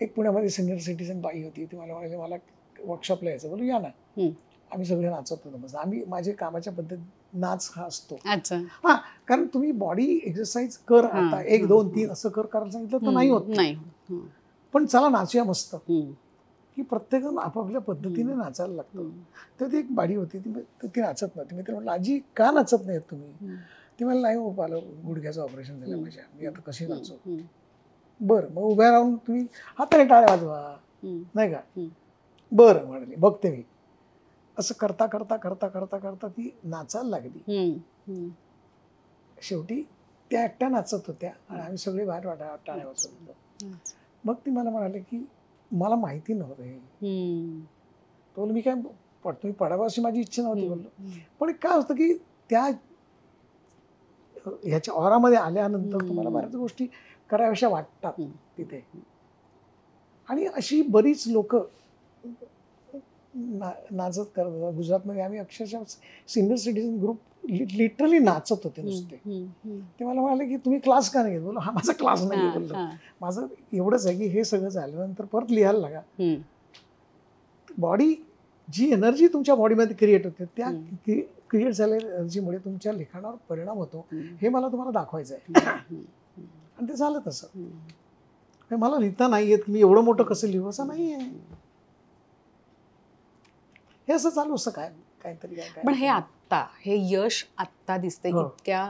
एक पुण्यामध्ये सिनियर सिटीजन बाई होती, ती मला म्हणाली मला वर्कशॉपला यायचं. बोलू या ना, आम्ही सगळे नाचत होतो. आम्ही माझे कामाच्या पद्धत नाच हा असतो. हा, कारण तुम्ही बॉडी एक्सरसाइज कर, आता 1 2 3 असं करायला सांगितलं तर नाही होत. पण चला नाचूया मस्त, की प्रत्येकजण आपापल्या पद्धतीने नाचायला लागतं. तर ती एक बाई होती, ती नाचत नव्हती. मी तिला म्हटलं आजी का नाचत नाहीत तुम्ही. ती मला नाही हो, पाहिलं गुडघ्याचं ऑपरेशन झालं माझ्या, मी आता कशी नाचू. बरं, मग उभ्या राहून तुम्ही हाताने टाळ्या वाजवा, नाही का. बरं म्हणाली, बघते मी. असं करता करता करता करता करता ती नाचायला लागली. शेवटी त्या एकट्या नाचत होत्या आणि आम्ही सगळे बाहेर टाळ्या वाजवत होतो. मग ती मला म्हणाले की मला माहिती नव्हतं हे. तो मी काय तुम्ही पडावं अशी माझी इच्छा नव्हती बोललो. पण काय असतं की त्या ह्याच्या ऑरामध्ये आल्यानंतर तुम्हाला बऱ्याच गोष्टी कराव्याशा वाटतात तिथे. आणि अशी बरीच लोक नाचत करत होतात. गुजरातमध्ये आम्ही अक्षरशः सिनियर सिटीजन ग्रुप लिटरली नाचत होते नुसते. ते मला म्हणाले की तुम्ही क्लास का नाही घेत. बोललो हा माझा क्लास नाही. बोललो माझं एवढंच आहे की हे सगळं झाल्यानंतर परत लिहायला लागा. बॉडी जी एनर्जी तुमच्या बॉडीमध्ये क्रिएट होते, त्या क्रिएट झालेल्या एनर्जीमुळे तुमच्या लिखाणावर परिणाम होतो, हे मला तुम्हाला दाखवायचं आहे. आणि ते झालं तसं. मला लिहिता नाही येत, मी एवढं मोठं कसं लिहू असं नाही आहे. हे असं चालू असं काहीतरी काय. पण हे आत्ता हे यश आत्ता दिसते इतक्या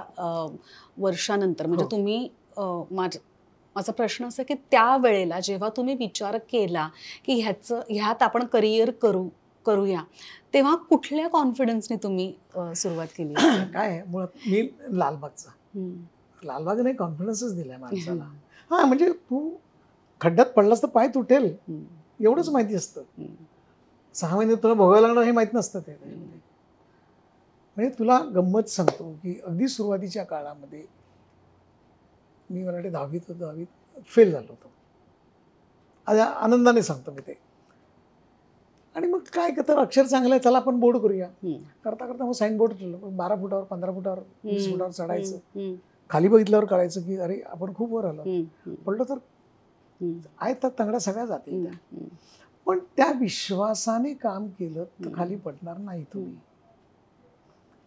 वर्षानंतर. म्हणजे तुम्ही माझा प्रश्न असा की त्या वेळेला जेव्हा तुम्ही विचार केला की ह्यात आपण करिअर करूया, तेव्हा कुठल्या कॉन्फिडन्सने तुम्ही सुरुवात केली. काय मुळात मी लालबागने कॉन्फिडन्सच दिलाय माणसाला. हा म्हणजे तू खड्ड्यात पडलास तर पाय तुटेल एवढंच माहिती असतं. 6 महिने तुला भोगायला लागणार हे माहीत नसतं ते त्याच्यामध्ये. म्हणजे तुला गंमत सांगतो की अगदी सुरुवातीच्या काळामध्ये मी मला वाटते 10वीत फेल झालो होतो. आज आनंदाने सांगतो मी ते. आणि मग काय तर अक्षर चांगलं आहे, चला आपण बोर्ड करूया. करता करता मग साईन बोर्ड ठेवलं. 12 फुटावर 15 फुटावर 20 फुटावर चढायचं. खाली बघितल्यावर कळायचं की अरे आपण खूप वर आलो. पडलं तर आहेत तर तंगड्या सगळ्या जातील त्या. पण त्या विश्वासाने काम केलं तर खाली पडणार नाही तुम्ही.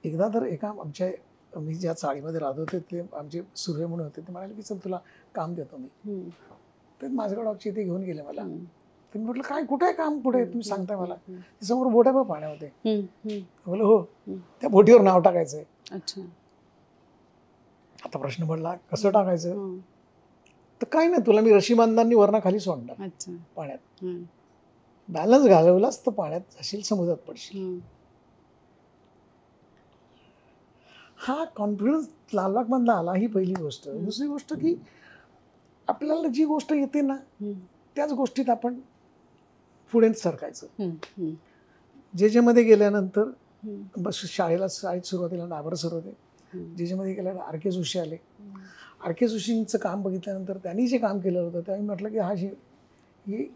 एकदा तर एका आमच्या मी ज्या चाळीमध्ये राहत होते ते आमचे सूर्य म्हणून होते, ते म्हणाले की चल तुला काम देतो मी. ते माझ्याकडे डॉगची इथे घेऊन गेले मला. तर मी म्हटलं काय कुठे आहे काम, पुढे तुम्ही सांगताय मला. समोर बोट आहे बघ पाण्यामध्ये. बोल हो, त्या बोटीवर नाव टाकायचंय. आता प्रश्न पडला कसं टाकायचं. तर काय नाही, तुला मी रशी बांधांनी वरना खाली सोडणार पाण्यात. बॅलन्स घालवलाच तर पाण्यात जाशील, समुद्रात पडशील. हा कॉन्फिडन्स लालबागमधला आला, ही पहिली गोष्ट. दुसरी गोष्ट की आपल्याला जी गोष्ट येते ना त्याच गोष्टीत आपण पुढे सरकायचं. जे मध्ये गेल्यानंतर बस शाळेत सुरुवातीला डाबर सर होते. जे मध्ये गेल्यानंतर आर के जोशी आले. आर के जोशींचं काम बघितल्यानंतर त्यांनी जे काम केलं होतं त्यावेळी म्हटलं की हा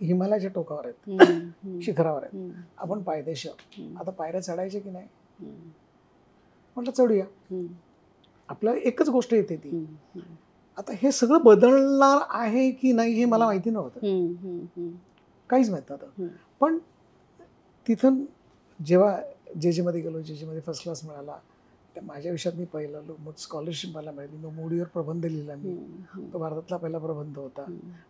हिमालयाच्या टोकावर आहेत, शिखरावर आहेत, आपण पायदेशी आहोत. आता पायऱ्या चढायच्या की नाही. म्हटलं चढूया. आपल्याला एकच गोष्ट येते ती. आता हे सगळं बदलणार आहे की नाही हे मला माहिती नव्हतं, काहीच माहित नव्हतं. पण तिथून जेव्हा जे मध्ये गेलो, जे मध्ये फर्स्ट क्लास मिळाला, त्या माझ्या विषयात मी पहिला आलो. मग स्कॉलरशिप मला मिळाली. मग मोडीवर प्रबंध लिहिला मी. तो भारतातला पहिला प्रबंध होता.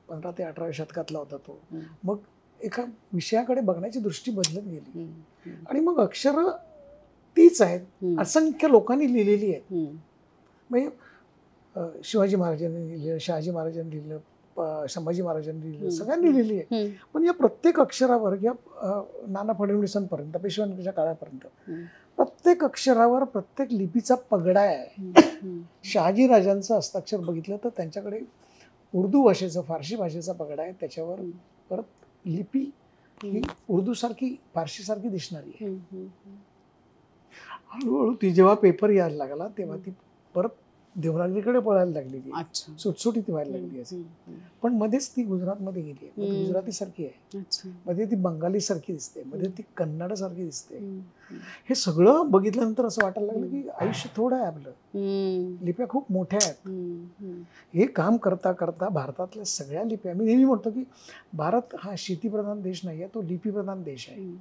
15 ते 18व्या शतकातला होता तो. मग एका विषयाकडे बघण्याची दृष्टी बदलत गेली. आणि मग अक्षरं तीच आहेत, असंख्य लोकांनी लिहिलेली आहेत. म्हणजे शिवाजी महाराजांनी लिहिलं, शहाजी महाराजांनी लिहिलं, संभाजी महाराजांनी लिहिलं, सगळ्यांनी लिहिली आहे. पण या प्रत्येक अक्षरावर या नाना फडणवीसांपर्यंत, पेशव्यांच्या काळापर्यंत प्रत्येक अक्षरावर प्रत्येक लिपीचा पगडा आहे. शहाजी राजांचं हस्ताक्षर बघितलं तर त्यांच्याकडे उर्दू भाषेचा, फारसी भाषेचा पगडा आहे. त्याच्यावर परत लिपी ही उर्दू सारखी फारसी सारखी दिसणारी आहे. हळूहळू ती जेव्हा पेपर यायला लागला तेव्हा ती परत देवनागरीकडे पळायला लागलेली, सुटसुटीत व्हायला लागली असेल. पण मध्येच ती गुजरातमध्ये गेली आहे. मध्ये गुजराती सारखी आहे, मध्ये ती बंगाली सारखी दिसते, मध्ये ती कन्नड सारखी दिसते. हे सगळं बघितल्यानंतर असं वाटायला लागलं की आयुष्य थोडं आहे आपलं, लिप्या खूप मोठ्या आहेत. हे काम करता करता भारतातल्या सगळ्या लिप्या, मी नेहमी म्हणतो की भारत हा शेतीप्रधान देश नाही आहे, तो लिपीप्रधान देश आहे.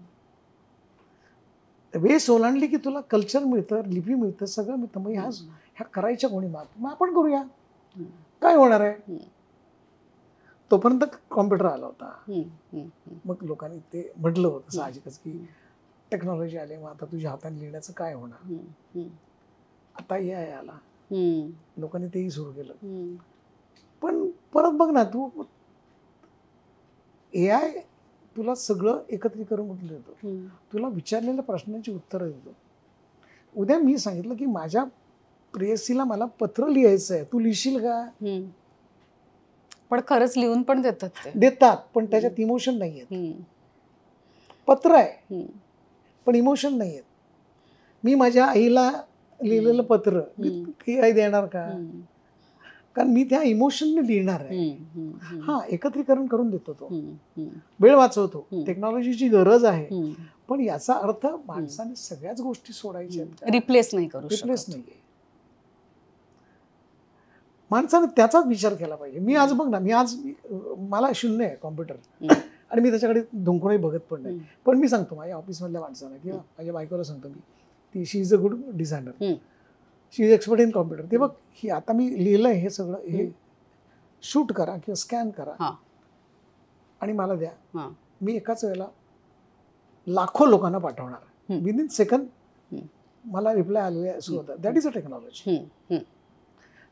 वेस ओलांडली की तुला कल्चर मिळतं, लिपी मिळतं, सगळं मिळतं. मग ह्या करायच्या कोणी मग आपण करूया, काय होणार आहे. तोपर्यंत कॉम्प्युटर आला होता. मग लोकांनी ते म्हटलं होतं साहजिकच की टेक्नॉलॉजी आली, मग आता तुझ्या हाताने लिहिण्याचं काय होणार. आता AI आला, लोकांनी तेही सुरू केलं. पण परत बघ ना, तू AI तुला सगळं एकत्रित करून देतो, तुला विचारलेल्या प्रश्नांची उत्तरं देतो. उद्या मी सांगितलं की माझ्या प्रेयसीला मला पत्र लिहायचं आहे, तू लिहिशील का. पण खरंच लिहून पण देतात, पण त्याच्यात इमोशन नाही आहेत. पत्र आहे पण इमोशन नाही आहेत. मी माझ्या आईला लिहिलेलं पत्र मी आई देणार का, कारण मी त्या इमोशनने लिहिणार आहे. हा, एकत्रीकरण करून देतो, तो वेळ वाचवतो, टेक्नॉलॉजीची गरज आहे. पण याचा अर्थ माणसाने सगळ्याच गोष्टी सोडायच्या, रिप्लेस नाही करू, रिप्लेस नाहीये. माणसाने त्याचाच विचार केला पाहिजे. मी आज बघ ना, मला 0 आहे कॉम्प्युटर, आणि मी त्याच्याकडे धुंकूनही बघत पण नाही. पण मी सांगतो माझ्या ऑफिसमधल्या माणसांना किंवा माझ्या बायकोला सांगतो मी, ती she is a good designer, she is expert in computer. ते बघ, ही आता मी लिहिलंय हे सगळं, हे शूट करा किंवा स्कॅन करा आणि मला द्या. मी एकाच वेळेला लाखो लोकांना पाठवणार, विदिन सेकंड मला रिप्लाय आलेले सुरू होतात. That is a technology.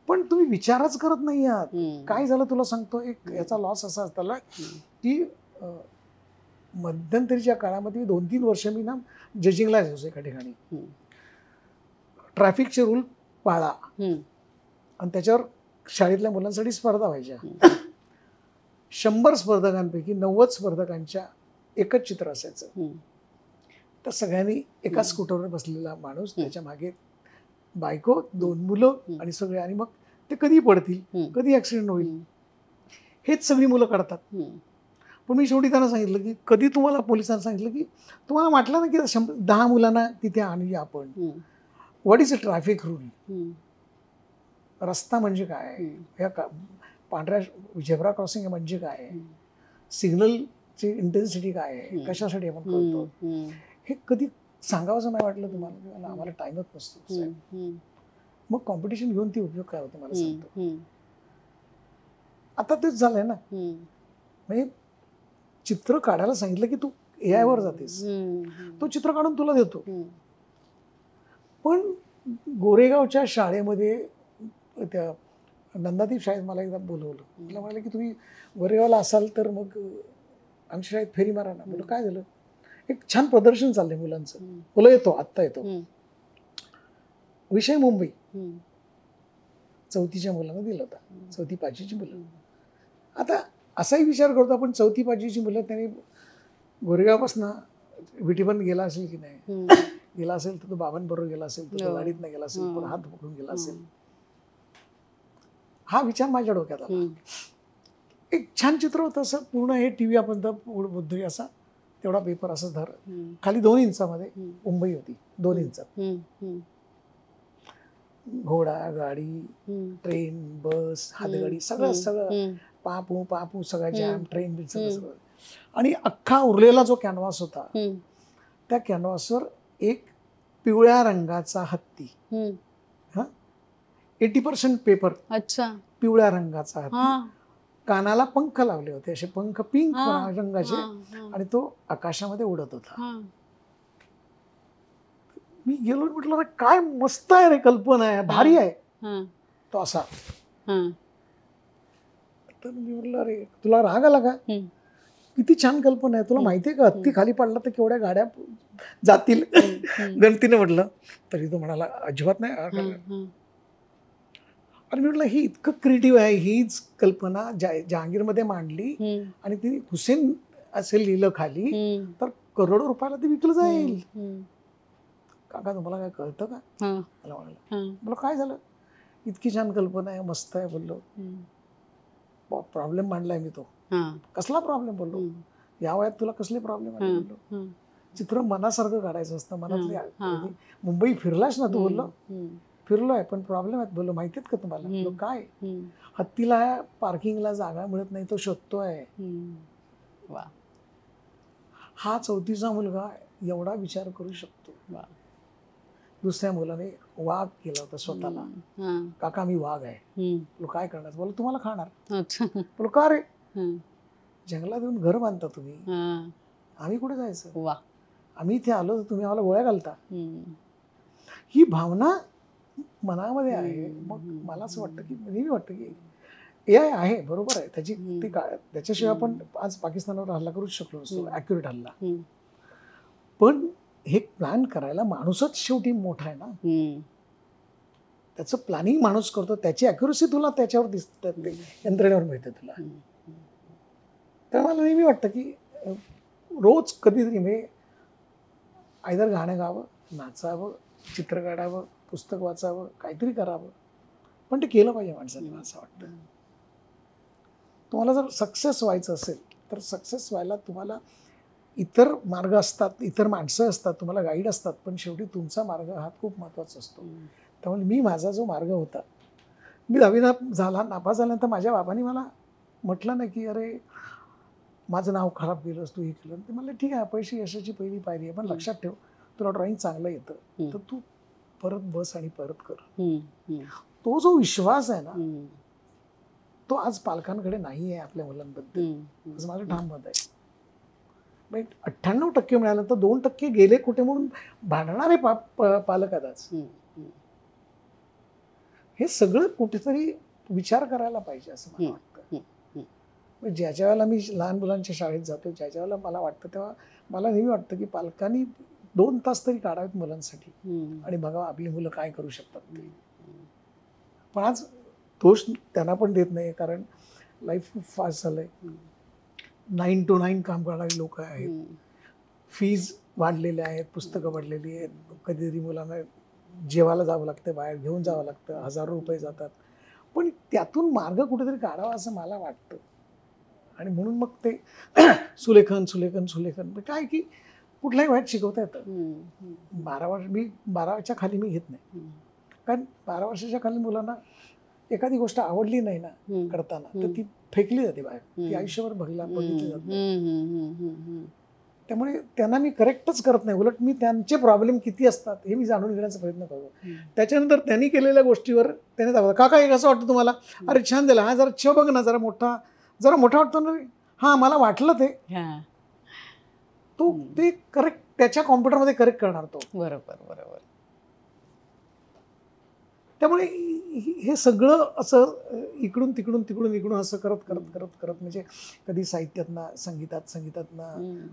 पण तुम्ही विचारच करत नाही आहात. काय झालं तुला सांगतो, एक याचा लॉस असा असताना की मध्यंतरीच्या काळामध्ये 2-3 वर्ष मी ना जजिंगला जायचो एका ठिकाणी. ट्रॅफिकचे रूल पाळा, आणि त्याच्यावर शाळेतल्या मुलांसाठी स्पर्धा व्हायच्या. 100 स्पर्धकांपैकी 90 स्पर्धकांच्या एकच चित्र असायचं. तर सगळ्यांनी एका स्कूटरवर बसलेला माणूस, त्याच्या मागे बायको, 2 मुलं आणि सगळे, आणि मग ते कधी पडतील, कधी ऍक्सिडेंट होईल, हेच सगळी मुलं काढतात. पण मी शेवटी त्यांना सांगितलं की कधी तुम्हाला पोलिसांना सांगितलं की तुम्हाला वाटलं ना की 10 मुलांना तिथे आणूया आपण, what is a traffic rule, रस्ता म्हणजे काय, या पांढऱ्या झेब्रा क्रॉसिंग म्हणजे काय, सिग्नलची इंटेन्सिटी काय आहे, कशासाठी आपण करतो, हे कधी सांगावंसं नाही वाटलं तुम्हाला? आम्हाला टाइमच नसतो साहेब. मग कॉम्पिटिशन घेऊन ती उपयोग काय होतो मला सांगतो. आता तेच झालंय ना, म्हणजे चित्र काढायला सांगितलं की तू AI वर जातेस, तो चित्र काढून तुला देतो. पण गोरेगावच्या शाळेमध्ये, त्या नंदादीप शाळेत मला एकदा बोलवलं. मला म्हणाले की तुम्ही गोरेगावला असाल तर मग आमच्या शाळेत फेरी मारा ना. बोललो काय झालं? एक छान प्रदर्शन चाललंय मुलांचं. बोला येतो, आत्ता येतो. विषय मुंबई. 4थीच्या मुलांना दिला होता, 4थी 5वीची मुलं. आता असाही विचार करतो आपण, 4थी 5वीची मुलं त्यांनी गोरेगावपासून विटीबंद गेला असेल की नाही, गेला असेल तर तो बाबांबरोबर गेला असेल, तर तो गाडीत नाही गेला असेल, पण हात पकडून गेला असेल. हा विचार माझ्या डोक्यात आला. एक छान चित्र होतं असं, पूर्ण हे टीव्ही आपण बुद्धरी असा तेवढा पेपर असं धर, खाली 2 इंचामध्ये मुंबई होती, 2 इंचात. घोडा, गाडी, ट्रेन, बस, हातगाडी, सगळं सगळं पापू पापू सगळं जॅम, ट्रेन बिल सगळं. आणि अख्खा उरलेला जो कॅनव्हास होता, त्या कॅनव्हासवर एक पिवळ्या रंगाचा हत्ती, 80% पेपर, अच्छा, पिवळ्या रंगाचा हत्ती, कानाला पंख लावले होते, असे पंख पिंक रंगाचे, आणि तो आकाशामध्ये उडत होता. मी गेलो, म्हटलं अरे काय मस्त आहे रे, कल्पना आहे, भारी आहे. तो असा. तर मी म्हटलं अरे तुला राग आला का, किती छान कल्पना आहे, तुला माहितीये का हत्ती खाली पडला तर केवढ्या गाड्या जातील, गमतीने म्हटलं. तरी तो म्हणाला अजिबात नाही. आणि मी म्हटलं ही इतकं क्रिएटिव्ह आहे, हीच कल्पना जहांगीरमध्ये मांडली आणि ती हुसेन असेल लिहिलं खाली तर करोडो रुपयाला ते विकलं जाईल. काका तुम्हाला काय कळतं का, मला म्हणाला. बोललो काय झालं, इतकी छान कल्पना आहे, मस्त आहे. बोललो प्रॉब्लेम मांडलाय मी. तो कसला प्रॉब्लेम? बोललो या वयात तुला कसले प्रॉब्लेम आले? बोललो चित्र मनासारखं काढायचं असतं, मनातली. मुंबई फिरलास ना तू? बोललो फिरलोय, पण प्रॉब्लेम आहेत. बोललो माहिती आहेत का तुम्हाला? बोललो काय? हत्तीला पार्किंगला जागा मिळत नाही, तो शोधतोय. हा 4थीचा मुलगा एवढा विचार करू शकतो. दुसऱ्या मुलाने वाघ केला होता स्वतःला. काका मी वाघ आहे. बोलो काय करणार? बोलो तुम्हाला खाणार. बोलो का रे? जंगलात येऊन घर बांधता तुम्ही, आम्ही कुठे जायचं? आम्ही इथे आलो तर तुम्ही आम्हाला गोळ्या घालता. ही भावना मनामध्ये आहे. मग मला असं वाटतं की नेहमी वाटतं की AI आहे, बरोबर आहे, त्याची ती त्याच्याशिवाय आपण आज पाकिस्तानावर हल्ला करूच शकलो नसतो, ॲक्युरेट हल्ला. पण हे प्लॅन करायला माणूसच शेवटी मोठा आहे ना. त्याचं प्लॅनिंग माणूस करतो, त्याची ॲक्युरेसी तुला त्याच्यावर दिसते, यंत्रणेवर मिळते तुला. तर मला नेहमी वाटतं की रोज कधीतरी म्हणजे आयदर गाणं गावं, नाचावं, चित्र काढावं, पुस्तक वाचावं, काहीतरी करावं, पण ते केलं पाहिजे माणसाने. मला असं वाटतं तुम्हाला जर सक्सेस व्हायचं असेल तर सक्सेस व्हायला तुम्हाला इतर मार्ग असतात, इतर माणसं असतात, तुम्हाला गाईड असतात, पण शेवटी तुमचा मार्ग हा खूप महत्त्वाचा असतो. त्यामुळे माझा जो मार्ग होता, मी 10वी नापास झाल्यानंतर माझ्या बाबांनी मला म्हटलं नाही की अरे माझं नाव खराब केलंस तू, हे केलं. ते म्हणलं ठीक आहे, अपयशी यशाची पहिली पायरी आहे, पण लक्षात ठेव तुला ड्रॉइंग चांगलं येतं तर तू परत बस आणि परत कर. तो जो विश्वास आहे ना, तो आज पालकांकडे नाही आहे आपल्या मुलांबद्दल, असं माझं ठाम मत आहे. 98% मिळालं तर 2% गेले कुठे म्हणून भांडणारे पालक आहेत आज. हे सगळं कुठेतरी विचार करायला पाहिजे असं मला वाटतं. ज्याच्या वेळेला मी लहान मुलांच्या शाळेत जातो, ज्याच्या वेळेला मला वाटतं, तेव्हा मला नेहमी वाटतं की पालकांनी 2 तास तरी काढावेत मुलांसाठी आणि बघा आपली मुलं काय करू शकतात ते. पण आज दोष त्यांना पण देत नाही, कारण लाईफ खूप फास्ट झालंय. 9 to 9 काम करणारी लोक आहेत, फीज वाढलेले आहेत, पुस्तकं वाढलेली आहेत, कधीतरी मुलांना जेवायला जावं लागतं, बाहेर घेऊन जावं लागतं, हजारो रुपये जातात, पण त्यातून मार्ग कुठेतरी काढावा असं मला वाटतं. आणि म्हणून मग ते सुलेखन सुलेखन सुलेखन काय की कुठल्याही वयात शिकवता येतं. 12 वर्ष मी 12च्या खाली मी घेत नाही, कारण 12 वर्षाच्या खाली मुलांना एखादी गोष्ट आवडली नाही ना करताना तर ती फेकली जाते बाहेर, ती आयुष्यभर बघितली जाते. त्यामुळे त्यांना मी करेक्टच करत नाही, उलट मी त्यांचे प्रॉब्लेम किती असतात हे मी जाणून घेण्याचा प्रयत्न करतो. त्याच्यानंतर त्यांनी केलेल्या गोष्टीवर त्याने दाखवलं, काका हे कसं वाटतं तुम्हाला, अरे छान दिला, हा जरा छ बघ ना, जरा मोठा वाटतो ना, हा मला वाटलं ते, तो ते करेक्ट त्याच्या कॉम्प्युटरमध्ये करेक्ट करणार तो. बरोबर बरोबर. त्यामुळे हे सगळं असं इकडून तिकडून तिकडून इकडून असं करत करत करत करत म्हणजे कधी साहित्यातनं संगीतातनं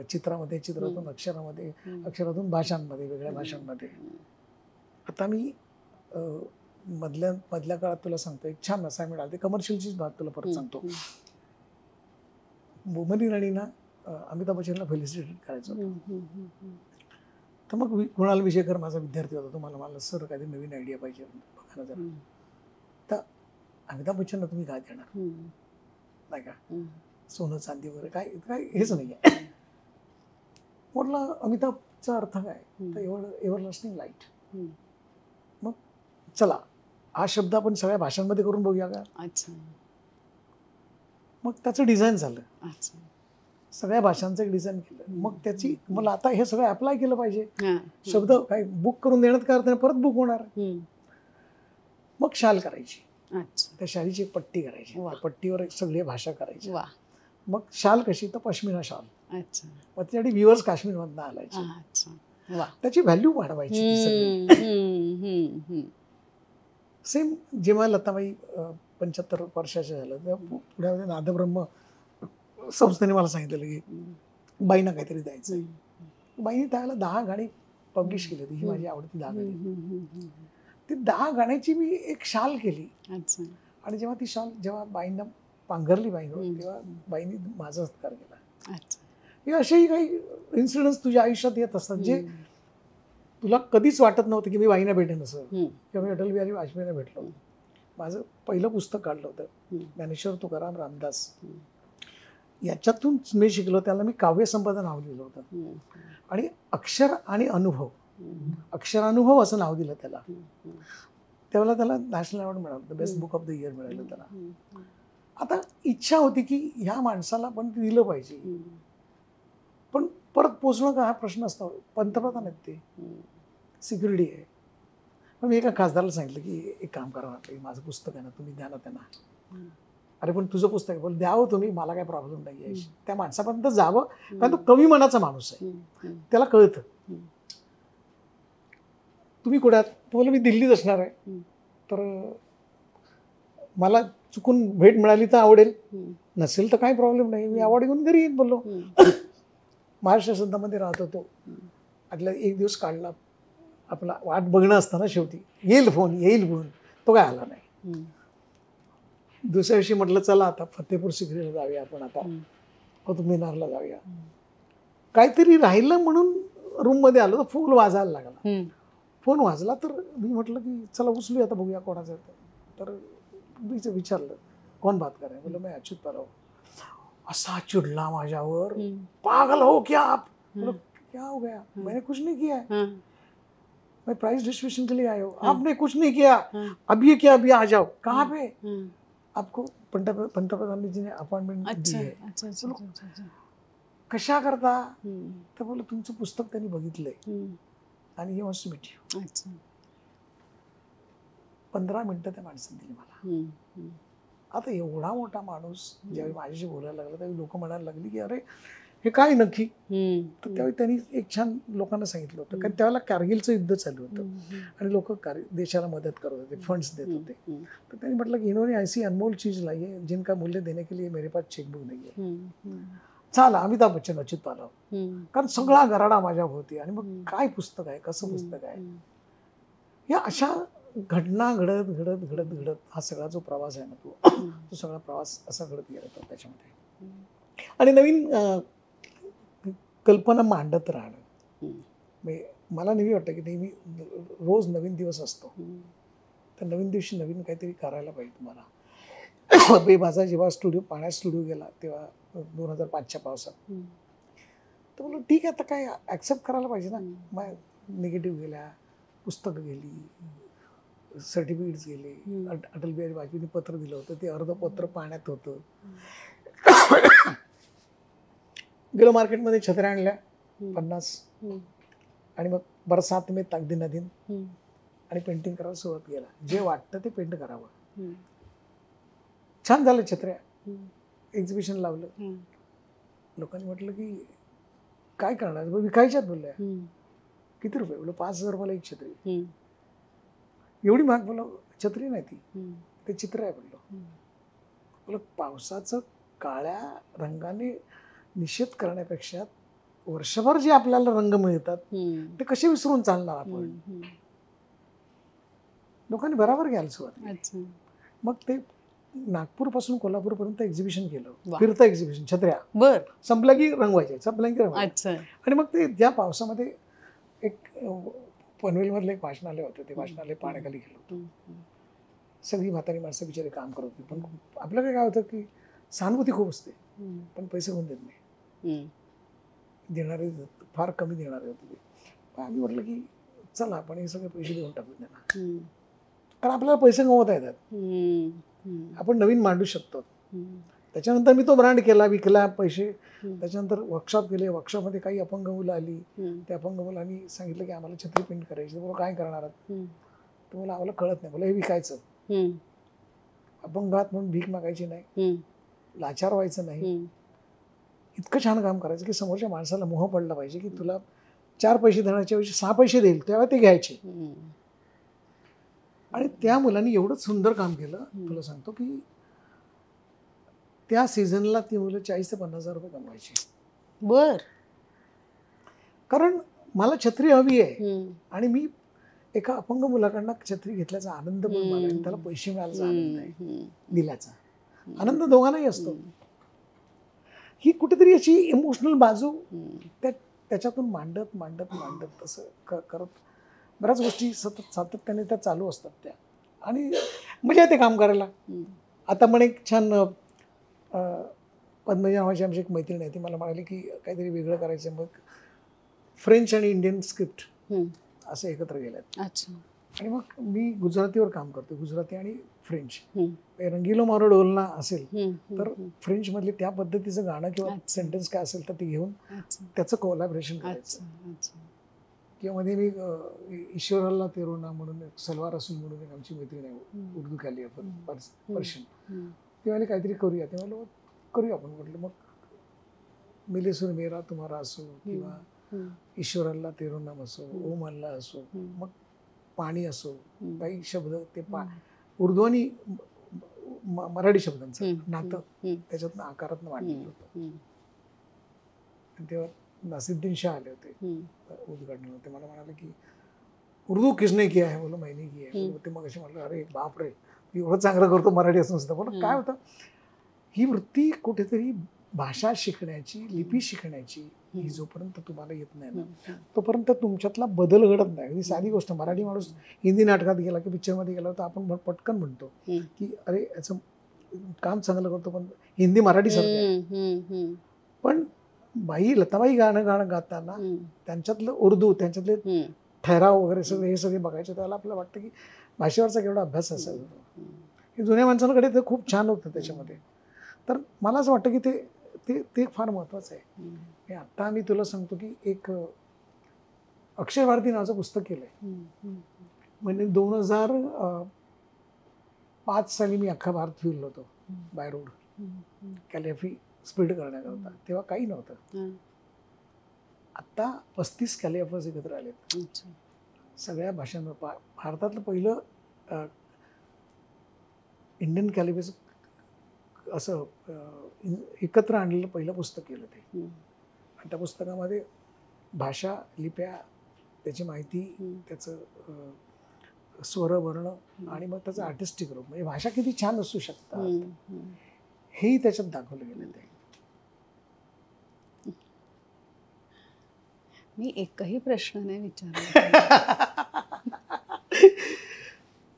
चित्रामध्ये, चित्रातून अक्षरामध्ये, अक्षरातून भाषांमध्ये, वेगळ्या भाषांमध्ये. आता मी मधल्या काळात तुला सांगतो, एक छान असाइनमेंट आली, कमर्शियलचीच बात तुला परत सांगतो. बोमन इराणीना अमिताभ बच्चनला फेलिसिटेट करायचं होतं. तर मग कुणाल विजयकर माझा विद्यार्थी होता, तो मला सर काहीतरी नवीन आयडिया पाहिजे बघा ना जरा. तर अमिताभ बच्चनला तुम्ही काय देणार, नाही का, सोनं चांदी वगैरे काय काय हेच नाही आहे. म्हटलं अमिताभचा अर्थ काय, तर एव्हरलास्टिंग लाईट. मग चला हा शब्द आपण सगळ्या भाषांमध्ये करून बघूया का. अच्छा. मग त्याचं डिझाईन झालं. अच्छा. सगळ्या भाषांचं एक डिझाईन केलं. मग त्याची मला आता हे सगळं अप्लाय केलं पाहिजे. शब्द काय बुक करून देण्यात काय अर्थ, परत बुक होणार. मग शाल करायची, त्या शालीची एक पट्टी करायची, त्या पट्टीवर एक सगळी भाषा करायची. मग शाल कशी, तर पश्मिना शाल. मग त्याच्यासाठी व्ह्युअर्स काश्मीरमधनं आलायचे. त्याची व्हॅल्यू वाढवायची. सेम जेव्हा लताबाई 75 वर्षाच्या झालं तेव्हा पुण्यामध्ये नादब्रह्म संस्थेने मला सांगितलेलं की बाईंना काहीतरी द्यायचं. बाईने त्यावेळेला 10 गाणी पब्लिश केली होती, ही माझी आवडती 10 गाणी. ती 10 गाण्याची मी एक शाल केली. आणि जेव्हा ती शाल जेव्हा बाईंना पांघरली बाईंवर, तेव्हा बाईंनी माझा सत्कार केला. हे असेही काही इन्सिडेंट्स तुझ्या आयुष्यात येत असतात जे तुला कधीच वाटत नव्हतं की मी बाईंना भेटेन असं, किंवा मी अटल बिहारी वाजपेयींना भेटलो. माझं पहिलं पुस्तक काढलं होतं ज्ञानेश्वर तुकाराम रामदास, याच्यातून मी शिकलो, त्याला मी काव्यसंपदा नाव दिलं होतं. आणि अक्षर आणि अनुभव, अक्षरानुभव असं नाव दिलं त्याला. त्यावेळेला त्याला नॅशनल अवॉर्ड मिळालं, the best book of the year मिळालं त्याला. आता इच्छा होती की ह्या माणसाला पण ते दिलं पाहिजे, पण परत पोचणं का हा प्रश्न असतो. पंतप्रधान आहेत ते, सिक्युरिटी आहे. मग मी एका खासदाराला सांगितलं की एक काम करा, माझं पुस्तक आहे ना, तुम्ही द्या ना त्यांना. अरे पण तुझं पुस्तक आहे, बोल द्यावं तुम्ही, मला काय प्रॉब्लेम नाही आहे. त्या माणसापर्यंत जावं, कारण तो कवी मनाचा माणूस आहे, त्याला कळतं. तुम्ही कुठे आहात, तुम्हाला मी दिल्लीत असणार आहे, तर मला चुकून भेट मिळाली तर आवडेल, नसेल तर काही प्रॉब्लेम नाही, मी अवॉर्ड घेऊन घरी येईन. बोललो महाराष्ट्र संतांमध्ये राहत होतो, आतला एक दिवस काढला, आपला वाट बघणं असतं ना, शेवटी येईल फोन, तो काय आला नाही. दुसऱ्या दिवशी म्हटलं चला आता फतेपूर सिक्रीला जाऊया आपण, आता कुतुब मिनारला जाऊया. काहीतरी राहिलं म्हणून रूममध्ये आलो तर फोन वाजायला लागला. फोन वाजला तर मी म्हटलं की चला उचलूया, आता बघूया कोणाचं. तर मी विचारलं कोण बात कर रहे हैं, बोला मैं अच्युत पराव. असा चिडला माझ्यावर, पागल हो क्या आप. बोला क्या हो गया, मैंने कुछ नहीं किया है, मैं प्राइज डिस्ट्रीब्यूशन के लिए आया हूँ, आपने कुछ नहीं किया, अभी क्या, अभी आ जाओ. कहाँ पे, आपको पंतप्रधान जी ने अपॉइंटमेंट दी है. कशा करता, तर बोला तुमचं पुस्तक त्यांनी बघितलंय आणि he wants to meet you. 15 मिनिटं त्या माणसाने दिली मला. आता एवढा मोठा माणूस ज्यावेळी माझ्याशी बोलायला लागला त्यावेळी लोक म्हणायला लागली की अरे हे काय नक्की. तर त्यावेळी त्यांनी एक छान लोकांना सांगितलं होतं, कारण त्यावेळेला कारगिलचं युद्ध चालू होतं आणि लोक देशाला मदत करत होते, फंड्स देत होते. तर त्यांनी म्हटलं की इन्होंने ऐसी अनमोल चीज लाई है जिनका मूल्य देने के लिए मेरे पास चेकबुक नाही आहे. चाला अमिताभ बच्चन, अच्युत पालव, कारण सगळा गराडा माझ्या भोवती. आणि मग काय पुस्तक आहे, कसं पुस्तक आहे, या अशा घटना घडत घडत घडत घडत हा सगळा जो प्रवास आहे ना, तो सगळा प्रवास असा घडत गेला त्याच्यामध्ये. आणि नवीन कल्पना मांडत राहणं. हम्म. म्हणजे मला नेहमी वाटतं की नेहमी रोज नवीन दिवस असतो, हम्म. तर नवीन दिवशी नवीन काहीतरी करायला पाहिजे तुम्हाला. माझा जेव्हा पाण्यात स्टुडिओ गेला तेव्हा 2005च्या पावसात, हम्म. तर म्हणलं ठीक आहे, आता काय ॲक्सेप्ट करायला पाहिजे ना. हम्म. मग निगेटिव्ह गेल्या, पुस्तकं गेली, सर्टिफिकेट्स गेले. अटल बिहारी वाजपेयींनी पत्र दिलं होतं, ते अर्ध पत्र पाण्यात होतं. गेलो मार्केटमध्ये, छत्र्या आणल्या 50, आणि मग बरसात में तकदीन नदीन, आणि पेंटिंग करायला सुरुवात केला. जे वाटतं ते पेंट करावं. छान झालं. छत्र्या एक्झिबिशन लावलं. लोकांनी म्हटलं की काय करणार, विकायच्यात बोलल्या. किती रुपये? बोललो 5,000 रुपयाला एक छत्री. एवढी महाग? बोललो छत्री नाही ती, ते चित्र आहे. बोललो पावसाचं काळ्या रंगाने निषेध करण्यापेक्षा वर्षभर जे आपल्याला रंग मिळतात ते कसे विसरून चालणार आपण. लोकांनी बरोबर घ्यायला सुरुवात केली. मग ते नागपूर पासून कोल्हापूर पर्यंत एक्झिबिशन केलं, फिरतं एक्झिबिशन. छत्र्या बर संपलं की रंगवायचे, संपलं की रंगवायचे. आणि मग ते ज्या पावसामध्ये एक पनवेलमधलं एक वाचनालय होतं, ते वाचनालय पाण्याखाली गेलं होतं. सगळी म्हातारी माणसं बिचारी काम करत होती. पण आपल्याकडे काय होतं की सहानुभूती खूप असते, पण पैसे कोण देत नाही. देणारे फार कमी देणारे होते ते. आम्ही म्हटलं की चला आपण हे सगळे पैसे देऊन टाकू त्यांना, कारण आपल्याला पैसे कमवता येतात, आपण नवीन मांडू शकतो. त्याच्यानंतर मी तो ब्रँड केला, विकला, पैसे. त्याच्यानंतर वर्कशॉप केले. वर्कशॉपमध्ये काही अपंग मुलं आली. त्या अपंग मुलांनी सांगितलं की आम्हाला छत्री पेंट करायची. बोला काय करणार आहात? तर मला आम्हाला कळत नाही. बोला हे विकायचं. अपंग आहात म्हणून भीक मागायची नाही, लाचार व्हायचं नाही. इतकं छान काम करायचं की समोरच्या माणसाला मोह पडला पाहिजे की तुला 4 पैसे देण्याच्या ऐवजी 6 पैसे देईल, तेव्हा ते घ्यायचे. आणि त्या मुलांनी एवढं सुंदर काम केलं, तुला सांगतो की त्या सीझनला ती मुलं 40,000 ते 50,000 रुपये कमवायची. बर. कारण मला छत्री हवी आहे, आणि मी एका अपंग मुलाकडनं छत्री घेतल्याचा आनंद पण मला, आणि त्याला पैसे मिळाल्याचा आनंद आहे, दिल्याचा आनंद दोघांनाही असतो. ही कुठेतरी अशी इमोशनल बाजू त्याच्यातून मांडत मांडत मांडत तसं करत बऱ्याच गोष्टी सातत्याने त्या चालू असतात त्या, आणि मजा येते काम करायला. आता पण एक छान पद्मजा नावाची आमची एक मैत्रीण आहे, ती मला म्हणाली की काहीतरी वेगळं करायचं. मग फ्रेंच आणि इंडियन स्क्रिप्ट असं एकत्र गेल्यात. आणि मग मी गुजरातीवर काम करतो, गुजराती आणि फ्रेंच. रंगीलो मारो डोलना असेल तर फ्रेंचमधले त्या पद्धतीचं गाणं किंवा सेंटेन्स काय असेल तर ते घेऊन त्याचं कोलॅबरेशन करायचं. किंवा मध्ये मी ईश्वराला तेरोना म्हणून सलवार रसूल म्हणून एक आमची मैत्रीण आहे, उर्दू खाली आपण पर्शियन, ती मला काहीतरी करूया. ते मला करूया आपण. म्हटलं मग मिले सुर मेरा तुम्हारा असो, किंवा ईश्वराला तेरोनाम असो, ओम अल्ला असो, मग पाणी असो, काही शब्द ते उर्दू आणि मराठी शब्दांचं नातं त्याच्यातनं आकारातनं वाढलेलं होतं. तेव्हा नासिरुद्दीन शाह आले होते उद्घाटनाला. ते मला म्हणाले की उर्दू किसने किया है? बोलो मैंने किया है. ते मग असे म्हटलं अरे बाप रे, एवढं चांगलं करतो मराठी असून सुद्धा. बोला काय होतं, ही वृत्ती कुठेतरी भाषा शिकण्याची, लिपी शिकण्याची, ही जोपर्यंत तुम्हाला येत नाही ना तोपर्यंत तुमच्यातला बदल घडत नाही. ही साधी गोष्ट, मराठी माणूस हिंदी नाटकात गेला की पिक्चरमध्ये गेला तर आपण पटकन म्हणतो की अरे याचं काम चांगलं करतो, पण हिंदी मराठी सारखं. पण बाई लताबाई गाणं गाताना त्यांच्यातलं उर्दू, त्यांच्यातले ठहराव वगैरे सगळे हे सगळे बघायचे, त्याला आपल्याला वाटतं की भाषेवरचा केवढा अभ्यास असायचा. हे जुन्या माणसांकडे ते खूप छान होतं त्याच्यामध्ये. तर मला असं वाटतं की ते ते फार महत्त्वाचं आहे. आता मी तुला सांगतो की एक अक्षय भारती नावाचं पुस्तक केलंय. म्हणजे 2005 साली मी अख्खा भारत फिरलो होतो बाय रोड, कॅलिग्राफी स्प्रेड करण्याकरता. तेव्हा काही नव्हतं. आता 35 कॅलिग्राफर्स एकत्र आलेत सगळ्या भाषांवर. भारतातलं पहिलं इंडियन कॅलिग्राफी असं एकत्र आणलेलं पहिलं पुस्तक केलं ते. आणि त्या पुस्तकामध्ये भाषा, लिप्या, त्याची माहिती, त्याचं स्वर, वर्ण, आणि मग त्याचं आर्टिस्टिक रूप, म्हणजे भाषा किती छान असू शकतात हेही त्याच्यात दाखवलं गेलं. ते मी एकही प्रश्न नाही विचारला.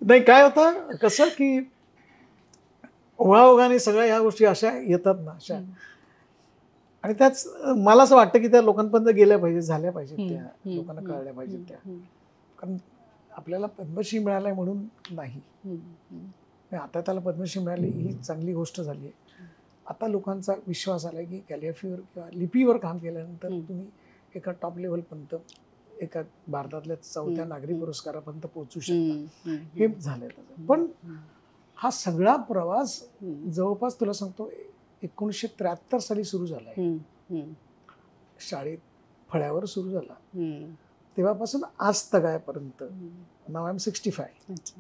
नाही, काय होतं कसं की ओघाओघाने सगळ्या ह्या गोष्टी अशा येतात ना अशा, आणि त्याच मला असं वाटतं की त्या लोकांपर्यंत गेल्या पाहिजेत, झाल्या पाहिजेत, त्या लोकांना कळल्या पाहिजेत त्या. कारण आपल्याला पद्मश्री मिळालाय म्हणून नाही, आता त्याला पद्मश्री मिळाली ही चांगली गोष्ट झाली आहे. आता लोकांचा विश्वास आलाय की कॅलिग्राफीवर किंवा लिपीवर काम केल्यानंतर तुम्ही एका टॉप लेवलपर्यंत, एका भारतातल्या 4थ्या नागरी पुरस्कारापर्यंत पोहोचू शकता. हे झालंय. पण हा सगळा प्रवास जवळपास तुला सांगतो 1973 साली सुरू झालाय. शाळेत फळ्यावर सुरू झाला, तेव्हापासून आज तगायपर्यंत. नाव आय एम 65.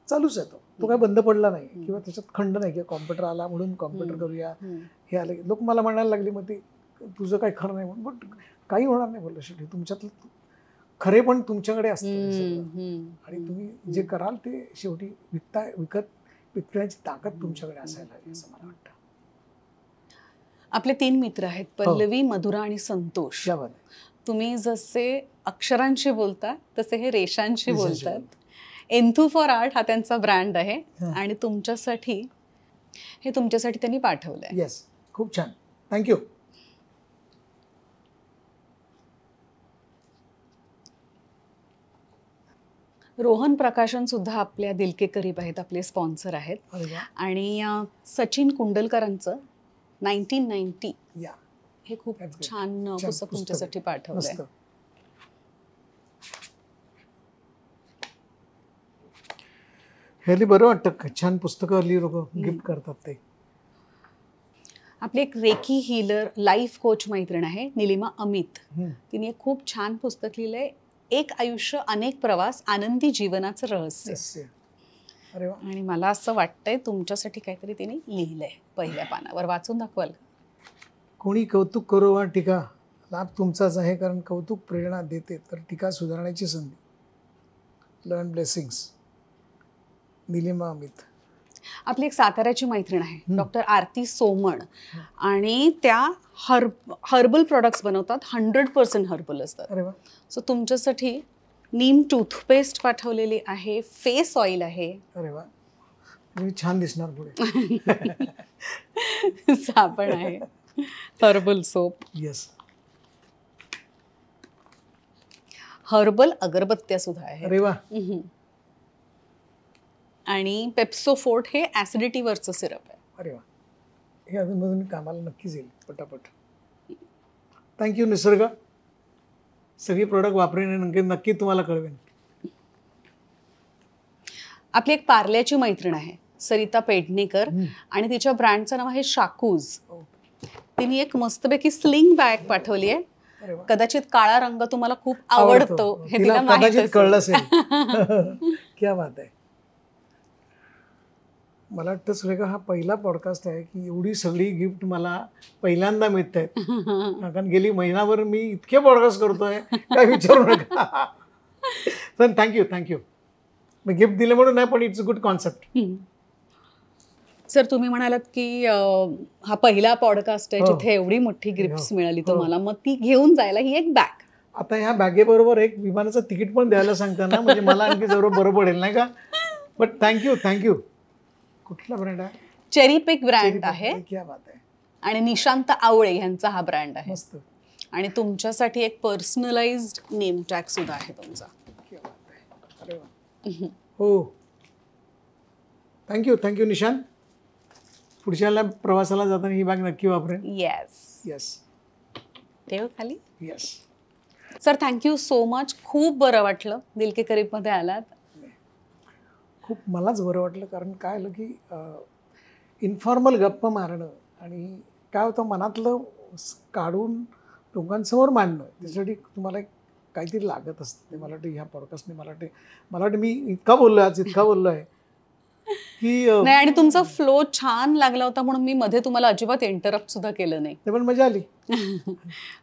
चालूच आहे तो काय बंद पडला नाही किंवा त्याच्यात खंड नाही किंवा कॉम्प्युटर आला म्हणून कॉम्प्युटर करूया हे आलं. लोक मला म्हणायला लागले मग ते तुझं काही खरं नाही म्हणून. बट काही होणार नाही बोललं, शेवटी तुमच्यातलं खरे पण तुमच्याकडे असतं आणि तुम्ही जे कराल ते शेवटी विकण्याची ताकद तुमच्याकडे असायला हवी असं मला वाटतं. आपले 3 मित्र आहेत, पल्लवी, मधुरा आणि संतोष. तुम्ही जसे अक्षरांशी बोलता तसे हे रेषांशी बोलतात. एन्थू फॉर आर्ट हा त्यांचा ब्रँड आहे आणि तुमच्यासाठी त्यांनी पाठवलंय. येस, खूप छान, थँक्यू. रोहन प्रकाशन सुद्धा आपल्या दिल के करीब आहेत, आपले स्पॉन्सर आहेत. आणि सचिन कुंडलकरांचं 1990 हे खूप छान पुस्तक तुमच्यासाठी पाठवलंय. हे बरं वाटतं, छान पुस्तकं हल्ली लोक गिफ्ट करतात ते. आपली एक रेकी हीलर लाईफ कोच मैत्रीण आहे निलिमा अमित. तिने एक खूप छान पुस्तक लिहिलंय, एक आयुष्य अनेक प्रवास, आनंदी जीवनाचं रहस्य. आणि मला असं वाटतंय तुमच्यासाठी काहीतरी तिने लिहिलंय पहिल्या पानावर. वाचून दाखवाल? कोणी कौतुक करो वा टीका, लाभ तुमचाच आहे, कारण कौतुक प्रेरणा देते तर टीका सुधारण्याची संधी. Learn blessings, Nilima Amit. आपली एक साताऱ्याची मैत्रीण आहे डॉक्टर आरती सोमण, आणि त्या हर्बल प्रोडक्ट्स बनवतात, 100% हर्बल असतात. सो तुमच्यासाठी नीम टूथपेस्ट पाठवलेली आहे, फेस ऑइल आहे. अरे वा, मी छान दिसणार पुढे. साबण आहे, हर्बल सोप. येस. हर्बल अगरबत्त्या सुद्धा आहे. अरे वा. आणि पेप्सोफोर्ट हे ऍसिडिटीवरचं सिरप आहे. अरे वा, हे अजूनमधून कामाला नक्कीच येईल पटापट. थँक्यू निसर्ग. सगळी प्रोडक्ट वापरेन, नक्की तुम्हाला कळवेन. आपली एक पार्ल्याची मैत्रीण आहे सरिता पेडणेकर, आणि तिच्या ब्रँडचं नाव आहे शाकूज. तिने एक मस्तपैकी स्लिंग बॅग पाठवली आहे. कदाचित काळा रंग तुम्हाला खूप आवडतो हे तिला माहित कळलं असेल. क्या बात आहे. मला वाटतं सुरेखा हा पहिला पॉडकास्ट आहे की एवढी सगळी गिफ्ट मला पहिल्यांदा मिळत आहेत. कारण गेली महिनाभर मी इतके पॉडकास्ट करतोय काय विचारू नका. पण थँक्यू. मी गिफ्ट दिले म्हणून नाही, पण it's a good concept. Sir, तुम्ही म्हणालात की हा पहिला पॉडकास्ट आहे जिथे एवढी मोठी गिफ्ट मिळाली तुम्हाला, मग ती घेऊन जायला ही एक बॅग. आता ह्या बॅगेबरोबर एक विमानाचं तिकीट पण द्यायला सांगताना म्हणजे मला आणखी जरूर बरं पडेल नाही का. But thank you. कुठला ब्रँड आहे? चेरी पिक ब्रँड आहे. क्या बात आहे. आणि निशांत आवळे यांचा हा ब्रँड आहे. मस्त. आणि तुमच्यासाठी एक पर्सनलाइज्ड नेम टॅग सुद्धा आहे तुमचा. क्या बात आहे. अरे वा. हो, थँक्यू निशांत. पुढच्या प्रवासाला जाताना ही बॅग नक्की वापरेन. येस. ठेव खाली. Yes. Sir, thank you so much. खूप बरं वाटलं दिल के करीब मध्ये आलात. खूप मलाच बरं वाटलं, कारण काय आलं की इन्फॉर्मल गप्पा मारणं आणि काय होतं मनातलं काढून लोकांसमोर मांडणं, त्याच्यासाठी तुम्हाला काहीतरी लागत असतं. मला वाटतं ह्या पॉडकास्टने मला वाटतं मी इतका बोललो आहे की नाही, आणि तुमचा फ्लो छान लागला होता म्हणून मी मध्ये तुम्हाला अजिबात इंटरप्ट सुद्धा केलं नाही. ते पण मजा आली.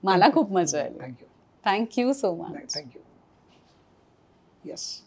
मला खूप मजा आली. Thank you so much. Thank you. Yes.